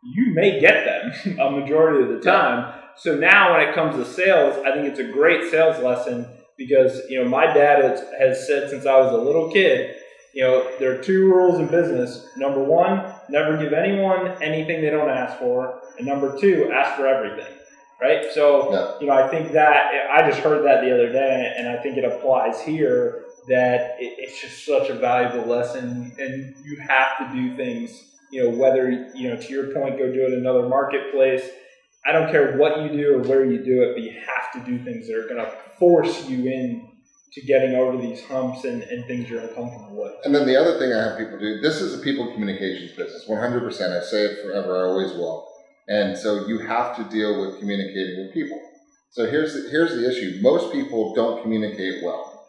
you may get them a majority of the time. So now when it comes to sales, I think it's a great sales lesson, because, my dad has said since I was a little kid, there are 2 rules in business. Number 1, never give anyone anything they don't ask for. And number 2, ask for everything. Right? So, I think that, I just heard that the other day, and I think it applies here, that it's just such a valuable lesson, and you have to do things, whether, to your point, go do it in another marketplace. I don't care what you do or where you do it, but you have to do things that are going to force you in to getting over these humps and things you're uncomfortable with. And then the other thing I have people do, this is a people communications business, 100%. I say it forever, I always will. And so you have to deal with communicating with people. So here's the issue. Most people don't communicate well,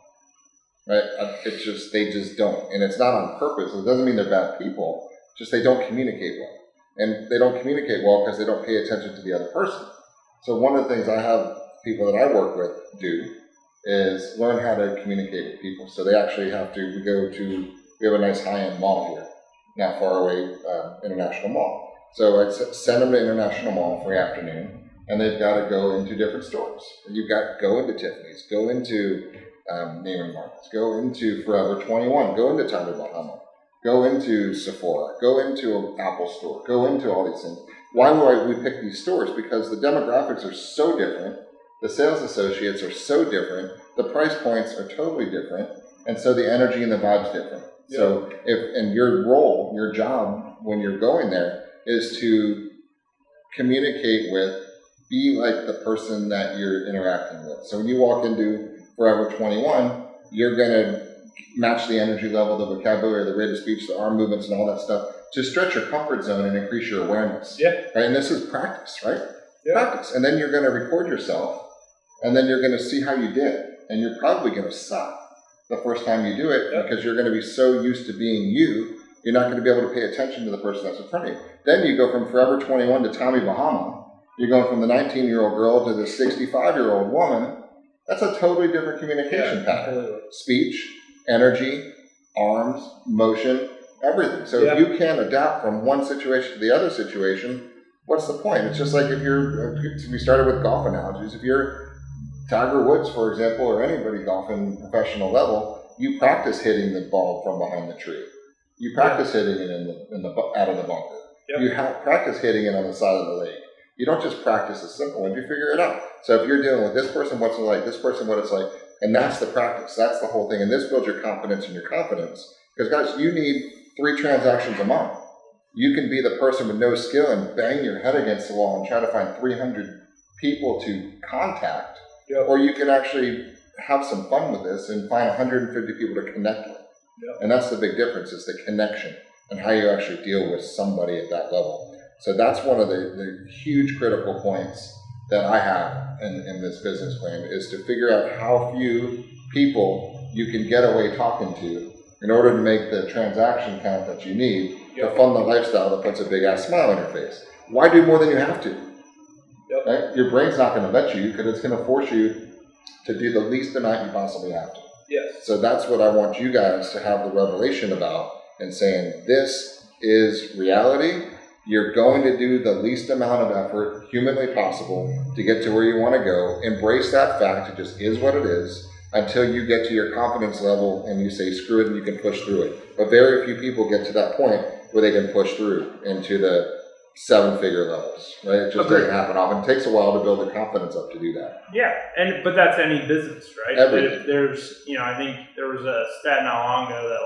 right? It's just, they just don't. And it's not on purpose. It doesn't mean they're bad people, just they don't communicate well. And they don't communicate well because they don't pay attention to the other person. So one of the things I have people that I work with do is learn how to communicate with people. So they actually have to, we have a nice high-end mall here, not far away, International Mall. So I send them to International Mall for the afternoon, and they've got to go into different stores. You've got to go into Tiffany's, go into Neiman Marcus, go into Forever 21, go into Tommy Bahama, go into Sephora, go into an Apple store, go into all these things. Why would we pick these stores? Because the demographics are so different, the sales associates are so different, the price points are totally different, and so the energy and the vibe's different. Yeah. So and your role, your job when you're going there is to communicate with, be like the person that you're interacting with. So when you walk into Forever 21, you're going to match the energy level, the vocabulary, the rate of speech, the arm movements, and all that stuff to stretch your comfort zone and increase your awareness. Yeah. Right? And this is practice, right? Yeah. Practice. And then you're going to record yourself, and then you're going to see how you did. And you're probably going to suck the first time you do it because you're going to be so used to being you, you're not going to be able to pay attention to the person that's in front of you. Then you go from Forever 21 to Tommy Bahama. You're going from the 19-year-old girl to the 65-year-old woman. That's a totally different communication pattern. Absolutely. Speech, energy, arms, motion, everything. So if you can't adapt from one situation to the other situation, what's the point? It's just like we started with golf analogies. If you're Tiger Woods, for example, or anybody golfing professional level, you practice hitting the ball from behind the tree. You practice hitting it out of the bunker. Yep. You practice hitting it on the side of the lake. You don't just practice a simple one, you figure it out. So if you're dealing with this person, what's it like, this person, what it's like, and that's the practice. That's the whole thing. And this builds your confidence and your confidence. Because guys, you need 3 transactions a month. You can be the person with no skill and bang your head against the wall and try to find 300 people to contact. Yep. Or you can actually have some fun with this and find 150 people to connect with. Yep. And that's the big difference, is the connection and how you actually deal with somebody at that level. So that's one of the huge critical points that I have in this business plan, is to figure out how few people you can get away talking to in order to make the transaction count that you need to fund the lifestyle that puts a big ass smile on your face. Why do more than you have to? Yep. Right? Your brain's not going to let you, because it's going to force you to do the least amount you possibly have to. Yes. So that's what I want you guys to have the revelation about, and saying, this is reality. You're going to do the least amount of effort humanly possible to get to where you want to go. Embrace that fact. It just is what it is, until you get to your confidence level and you say, screw it, and you can push through it. But very few people get to that point where they can push through into the 7-figure levels, right? It just doesn't happen often. It takes a while to build the confidence up to do that. Yeah, but that's any business, right? Everything. There's, I think there was a stat not long ago that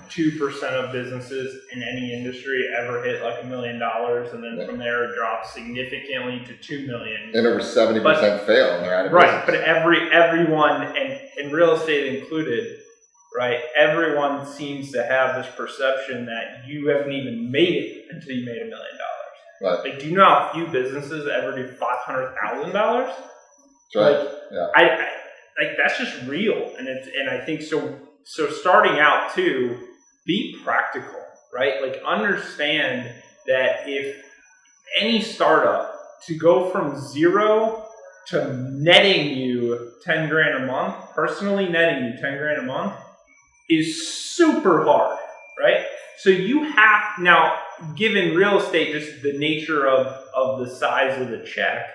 2% of businesses in any industry ever hit like $1 million, and then from there it drops significantly to 2 million. And over 70% fail and they're out of right, business. but everyone, and real estate included, right? Everyone seems to have this perception that you haven't even made it until you made $1 million. Right. Like, do you know how few businesses ever do $500,000? Right. Like, Yeah. I like that's just real, and I think so. So starting out too, be practical, right? Like, understand that if any startup to go from zero to netting you 10 grand a month, personally netting you 10 grand a month, is super hard, right? So you have, now, given real estate, just the nature of the size of the check,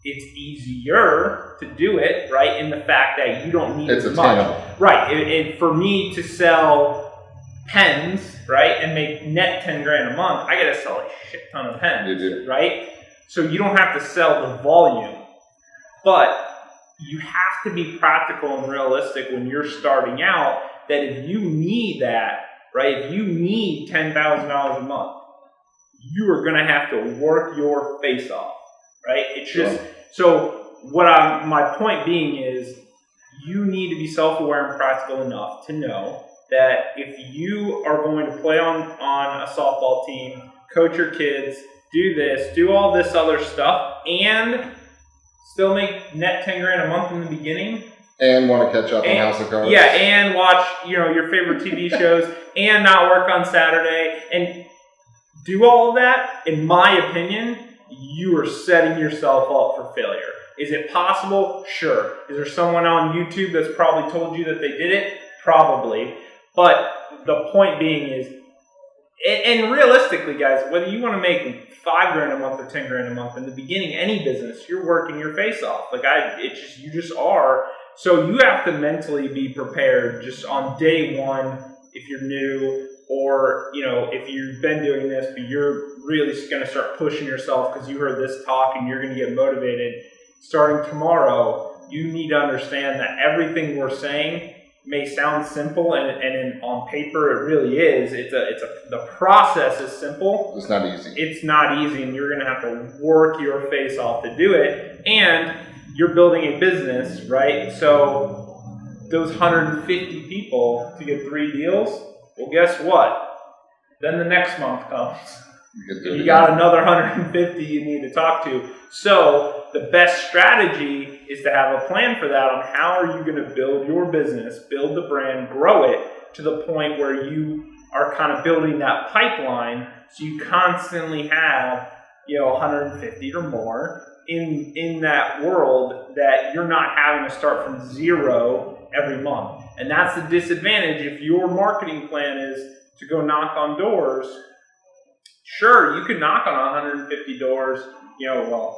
it's easier to do it, right? In the fact that you don't need It's as much. attainable. Right. And for me to sell pens, right, and make net 10 grand a month, I got to sell a shit ton of pens, You do. right? So you don't have to sell the volume, but you have to be practical and realistic when you're starting out, that if you need that, right, if you need $10,000 a month, you are going to have to work your face off, right? It's just, so my point being is, you need to be self-aware and practical enough to know that if you are going to play on a softball team, coach your kids, do this, do all this other stuff, and still make net 10 grand a month in the beginning, And want to catch up on House of Cards. yeah, and watch, your favorite TV shows, and not work on Saturday, and do all of that, in my opinion, you are setting yourself up for failure. Is it possible? Sure. Is there someone on YouTube that's probably told you that they did it? Probably. But the point being is, and realistically, guys, whether you want to make 5 grand a month or 10 grand a month, in the beginning, any business, you're working your face off. Like, you just are. So you have to mentally be prepared just on day one, if you're new, or, if you've been doing this, but you're really going to start pushing yourself because you heard this talk and you're going to get motivated. Starting tomorrow, you need to understand that everything we're saying may sound simple, and on paper it really is. The process is simple. It's not easy. It's not easy, and you're going to have to work your face off to do it. And you're building a business, right? So those 150 people to get 3 deals, well, guess what? Then the next month comes. You got another 150 you need to talk to. So the best strategy is to have a plan for that, on how are you going to build your business, build the brand, grow it to the point where you are kind of building that pipeline, so you constantly have 150 or more in that world, that you're not having to start from zero every month. And that's the disadvantage. If your marketing plan is to go knock on doors, sure, you could knock on 150 doors,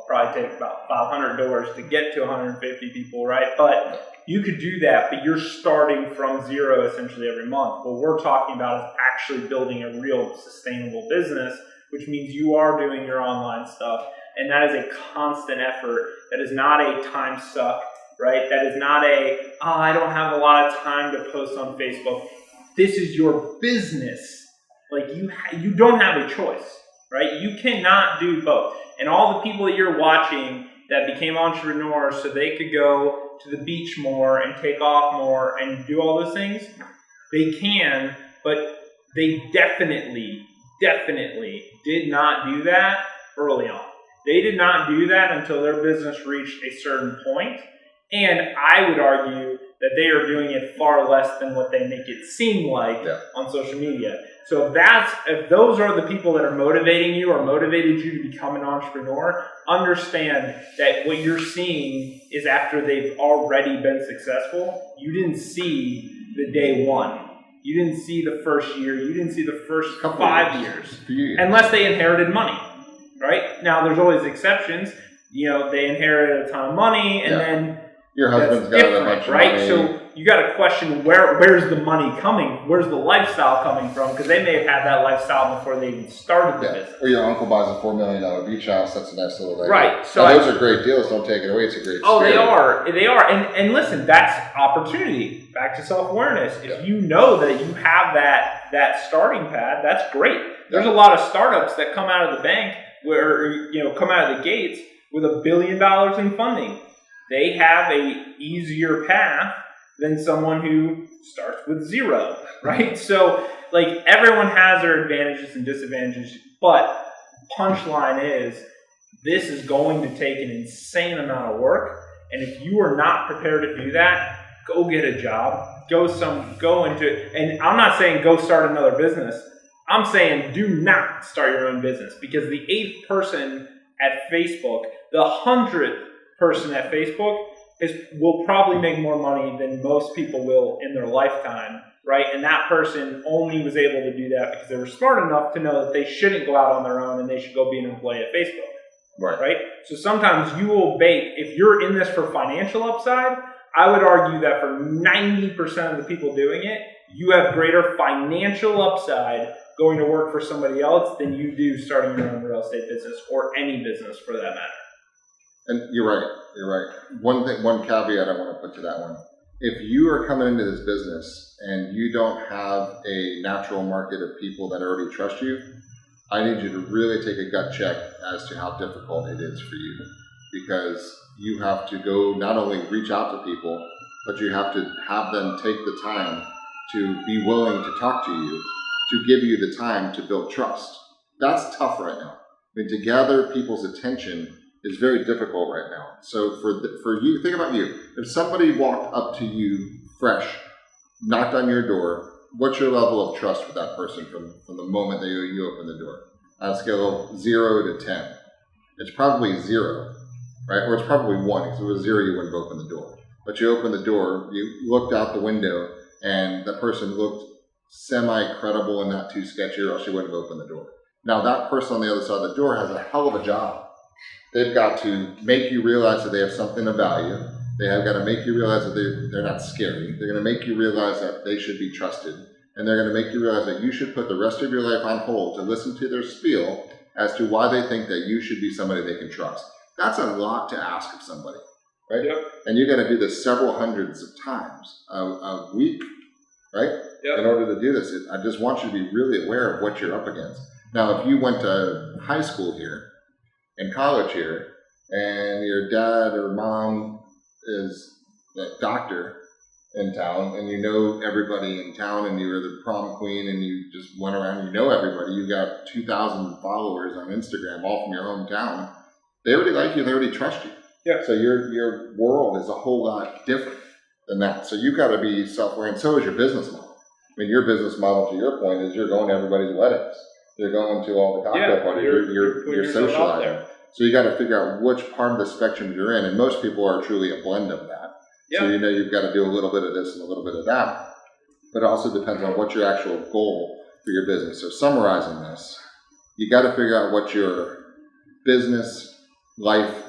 probably take about 500 doors to get to 150 people, right? But you could do that, but you're starting from zero essentially every month. What we're talking about is actually building a real sustainable business, which means you are doing your online stuff. And that is a constant effort. That is not a time suck, right? That is not I don't have a lot of time to post on Facebook. This is your business. Like, you don't have a choice, right? You cannot do both. And all the people that you're watching that became entrepreneurs so they could go to the beach more and take off more and do all those things, they can, but they definitely did not do that early on. They did not do that until their business reached a certain point. And I would argue that they are doing it far less than what they make it seem like on social media. So if those are the people that are motivating you or motivated you to become an entrepreneur, understand that what you're seeing is after they've already been successful. You didn't see the day one. You didn't see the first year. You didn't see the first 5 years. Unless they inherited money, right? Now, there's always exceptions. They inherited a ton of money, and then your husband's got a bunch of right? money. So you got to question where's the money coming, where's the lifestyle coming from, because they may have had that lifestyle before they even started the business. Or your uncle buys a $4 million beach house. That's a nice little thing. Right. So those are great deals. Don't take it away. It's a great. Oh, they are. And listen, that's opportunity. Back to self-awareness. If you know that you have that starting pad, that's great. There's a lot of startups that come out of the bank come out of the gates with $1 billion in funding. They have a easier path than someone who starts with zero, right? So, like, everyone has their advantages and disadvantages, but punchline is this is going to take an insane amount of work, and if you are not prepared to do that, go get a job, go into it. And I'm not saying go start another business. I'm saying do not start your own business, because the 8th person at Facebook, the 100th person at Facebook will probably make more money than most people will in their lifetime, right? And that person only was able to do that because they were smart enough to know that they shouldn't go out on their own and they should go be an employee at Facebook, right? So sometimes you will bake, if you're in this for financial upside, I would argue that for 90% of the people doing it, you have greater financial upside going to work for somebody else than you do starting your own real estate business, or any business for that matter. And you're right. One caveat I want to put to that one. If you are coming into this business and you don't have a natural market of people that already trust you, I need you to really take a gut check as to how difficult it is for you, because you have to go not only reach out to people, but you have to have them take the time to be willing to talk to you, to give you the time to build trust. That's tough right now. I mean, to gather people's attention is very difficult right now. So for you, think about you. If somebody walked up to you fresh, knocked on your door, what's your level of trust with that person from the moment that you open the door? On a scale of 0 to 10. It's probably 0, right? Or it's probably 1. If it was 0, you wouldn't have opened the door. But you opened the door, you looked out the window, and the person looked semi-credible and not too sketchy, or else you wouldn't have opened the door. Now that person on the other side of the door has a hell of a job. They've got to make you realize that they have something of value. They have got to make you realize that they're not scary. They're going to make you realize that they should be trusted. And they're going to make you realize that you should put the rest of your life on hold to listen to their spiel as to why they think that you should be somebody they can trust. That's a lot to ask of somebody, right? Yep. And you got to do this several hundreds of times a week, right? Yep. In order to do this, I just want you to be really aware of what you're up against. Now, if you went to high school here and college here, and your dad or mom is a doctor in town, and you know everybody in town, and you were the prom queen, and you just went around and you know everybody, you got 2,000 followers on Instagram, all from your hometown, they already like you, they already trust you. Yeah. So your world is a whole lot different than that. So you've got to be self-aware, and so is your business model. I mean, your business model, to your point, is you're going to everybody's weddings. You're going to all the cocktail parties. You're socializing. So you got to figure out which part of the spectrum you're in, and most people are truly a blend of that. Yeah. So you know you've got to do a little bit of this and a little bit of that. But it also depends on what your actual goal for your business. So summarizing this, you got to figure out what your business life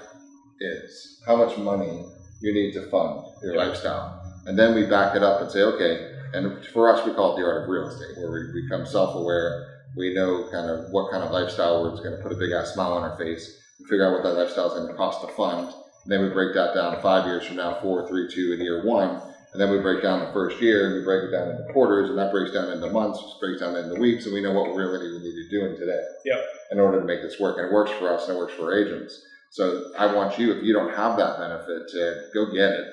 is, how much money you need to fund your lifestyle. And then we back it up and say, okay, and for us, we call it the art of real estate, where we become self-aware. We know kind of what kind of lifestyle is going to put a big ass smile on our face. We figure out what that lifestyle is going to cost to fund. And then we break that down 5 years from now, 4, 3, 2 in year 1. And then we break down the first year, and we break it down into quarters, and that breaks down into months, which breaks down into weeks, and we know what we really need to do in today in order to make this work. And it works for us, and it works for our agents. So I want you, if you don't have that benefit, to go get it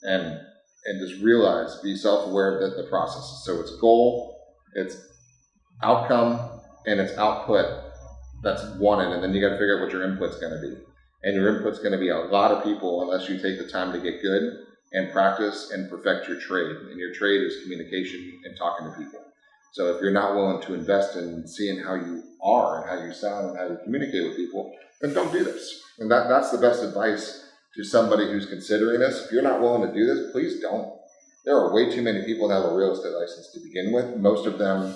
and just realize, be self-aware of the process. So it's goal, it's outcome, and it's output that's wanted, and then you got to figure out what your input's going to be. And your input's going to be a lot of people unless you take the time to get good and practice and perfect your trade. And your trade is communication and talking to people. So if you're not willing to invest in seeing how you are and how you sound and how you communicate with people, then don't do this. And that's the best advice to somebody who's considering this. If you're not willing to do this, please don't. There are way too many people that have a real estate license to begin with. Most of them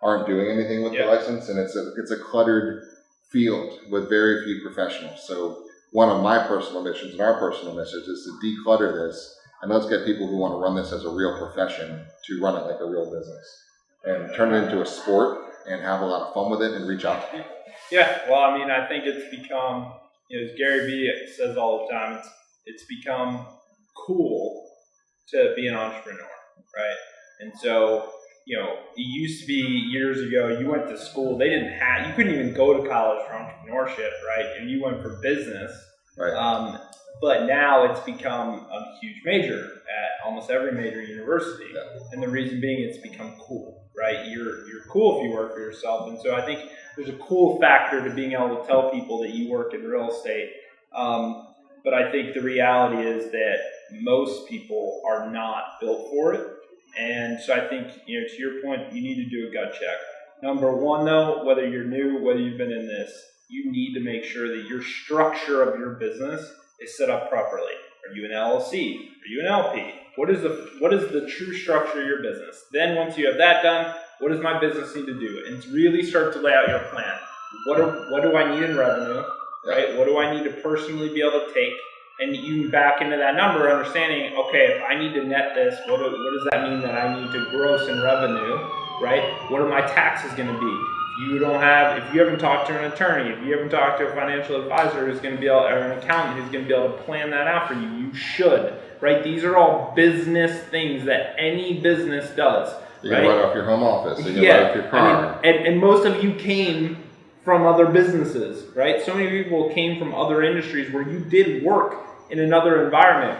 aren't doing anything with the license, and it's a cluttered field with very few professionals. So one of my personal missions and our personal message is to declutter this and let's get people who want to run this as a real profession to run it like a real business and turn it into a sport and have a lot of fun with it and reach out to people. Yeah, well, I mean, I think it's become, as Gary Vee says all the time, it's become cool to be an entrepreneur, right? And so, it used to be years ago, you went to school, you couldn't even go to college for entrepreneurship, right? And you went for business. Right. But now it's become a huge major at almost every major university. Yeah. And the reason being it's become cool, right? You're cool if you work for yourself. And so I think there's a cool factor to being able to tell people that you work in real estate. But I think the reality is that most people are not built for it. And so I think, to your point, you need to do a gut check. Number one, though, whether you're new, whether you've been in this, you need to make sure that your structure of your business is set up properly. Are you an LLC? Are you an LP? What is the true structure of your business? Then once you have that done, what does my business need to do? And really start to lay out your plan. What do I need in revenue? Right? What do I need to personally be able to take? And you back into that number, understanding, okay, if I need to net this, what does that mean that I need to gross in revenue, right? What are my taxes going to be? If you haven't talked to an attorney, if you haven't talked to a financial advisor who's going to be able, or an accountant who's going to be able to plan that out for you, you should, right? These are all business things that any business does. You can write off your home office, you can write off your car. And most of you came from other businesses, right? So many people came from other industries where you did work in another environment.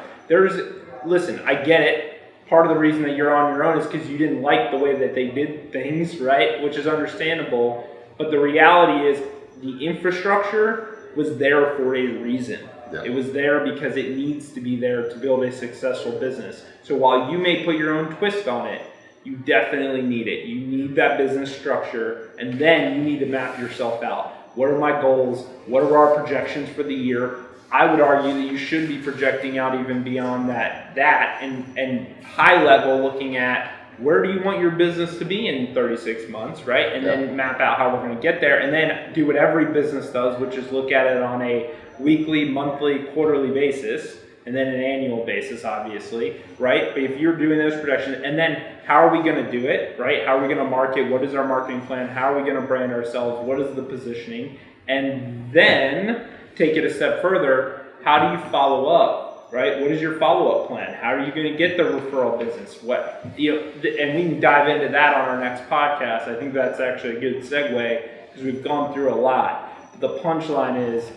Listen, I get it. Part of the reason that you're on your own is because you didn't like the way that they did things, right? Which is understandable. But the reality is the infrastructure was there for a reason. Yeah. It was there because it needs to be there to build a successful business. So while you may put your own twist on it, you definitely need it. You need that business structure, and then you need to map yourself out. What are my goals? What are our projections for the year? I would argue that you should be projecting out even beyond that and high level looking at where do you want your business to be in 36 months, right? And then map out how we're going to get there, and then do what every business does, which is look at it on a weekly, monthly, quarterly basis, and then an annual basis, obviously, right? But if you're doing those projections, and then how are we going to do it, right? How are we going to market? What is our marketing plan? How are we going to brand ourselves? What is the positioning? And then take it a step further. How do you follow up, right? What is your follow-up plan? How are you going to get the referral business? And we can dive into that on our next podcast. I think that's actually a good segue because we've gone through a lot. The punchline is,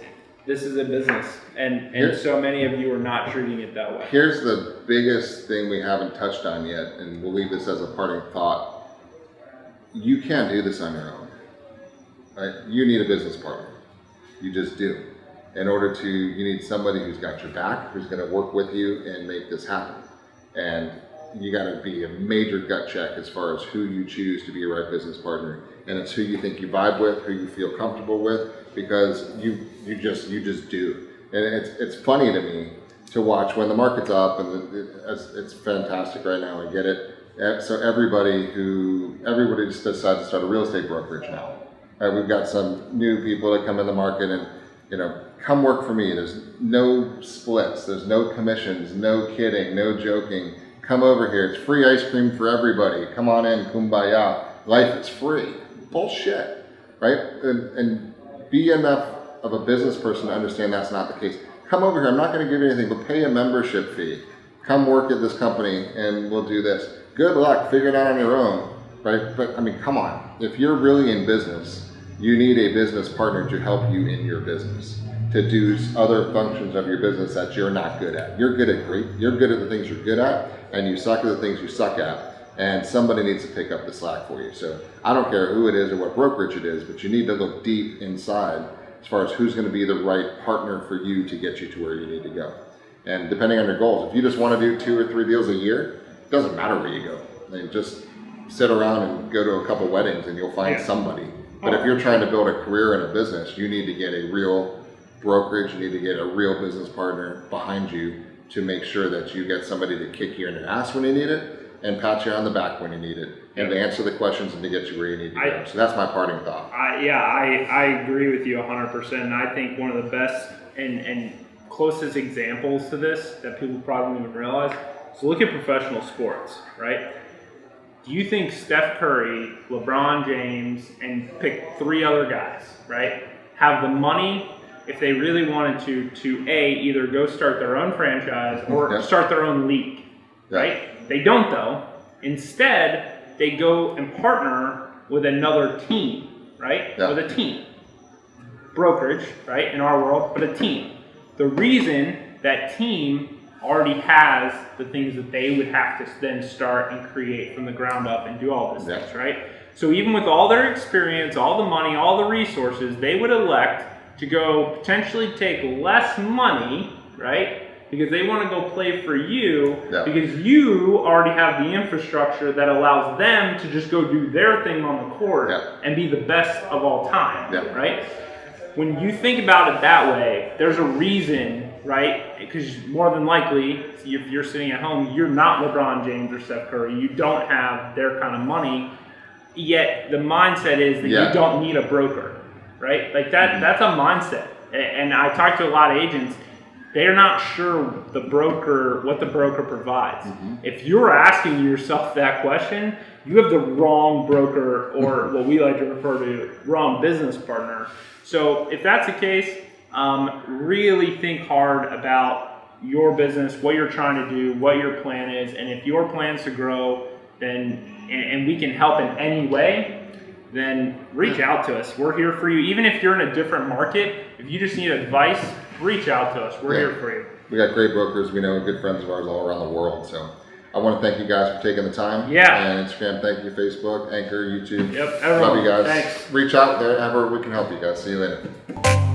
this is a business, and so many of you are not treating it that way. Here's the biggest thing we haven't touched on yet, and we'll leave this as a parting thought. You can't do this on your own, right? You need a business partner. You just do. You need somebody who's got your back, who's going to work with you and make this happen. And you got to be a major gut check as far as who you choose to be your right business partner. And it's who you think you vibe with, who you feel comfortable with, because you just do. And it's funny to me to watch when the market's up, and it's fantastic right now. I get it. So everybody just decides to start a real estate brokerage now. Right, we've got some new people that come in the market and, come work for me. There's no splits. There's no commissions, no kidding, no joking. Come over here. It's free ice cream for everybody. Come on in, kumbaya. Life is free. Bullshit, right? And be enough of a business person to understand that's not the case. Come over here. I'm not going to give you anything, but pay a membership fee. Come work at this company and we'll do this. Good luck. Figure it out on your own, right? But I mean, come on. If you're really in business, you need a business partner to help you in your business, to do other functions of your business that you're not good at. You're good at the things you're good at, and you suck at the things you suck at, and somebody needs to pick up the slack for you. So I don't care who it is or what brokerage it is, but you need to look deep inside as far as who's going to be the right partner for you to get you to where you need to go. And depending on your goals, if you just want to do 2 or 3 deals a year, it doesn't matter where you go. I mean, just sit around and go to a couple weddings and you'll find somebody. But if you're trying to build a career in a business, you need to get a real brokerage, you need to get a real business partner behind you to make sure that you get somebody to kick you in the ass when you need it and pat you on the back when you need it and to answer the questions and to get you where you need to go. So that's my parting thought. I agree with you 100%. And I think one of the best and closest examples to this that people probably don't even realize So look at professional sports, right? Do you think Steph Curry, LeBron James, and pick 3 other guys, right, have the money if they really wanted to either go start their own franchise or start their own league, right? They don't though. Instead, they go and partner with another team, right? With a team. Brokerage, right, in our world, but a team. The reason that team already has the things that they would have to then start and create from the ground up and do all this things, right? So even with all their experience, all the money, all the resources, they would elect to go potentially take less money, right? Because they want to go play for you because you already have the infrastructure that allows them to just go do their thing on the court and be the best of all time, right? When you think about it that way, there's a reason, right? Because more than likely, if you're sitting at home, you're not LeBron James or Steph Curry. You don't have their kind of money. Yet the mindset is that you don't need a broker, right? Like that's a mindset. And I talk to a lot of agents. They're not sure what the broker provides. If you're asking yourself that question, you have the wrong broker, or what we like to refer to, wrong business partner. So if that's the case, really think hard about your business, what you're trying to do, what your plan is, and if your plan's to grow, then and we can help in any way, then reach out to us. We're here for you. Even if you're in a different market, if you just need advice, reach out to us. We're here for you. We got great brokers. We know good friends of ours all around the world. So I want to thank you guys for taking the time. And Instagram, thank you. Facebook, Anchor, YouTube. Everyone. Love you guys. Thanks. Reach out there, however we can help you guys. See you later.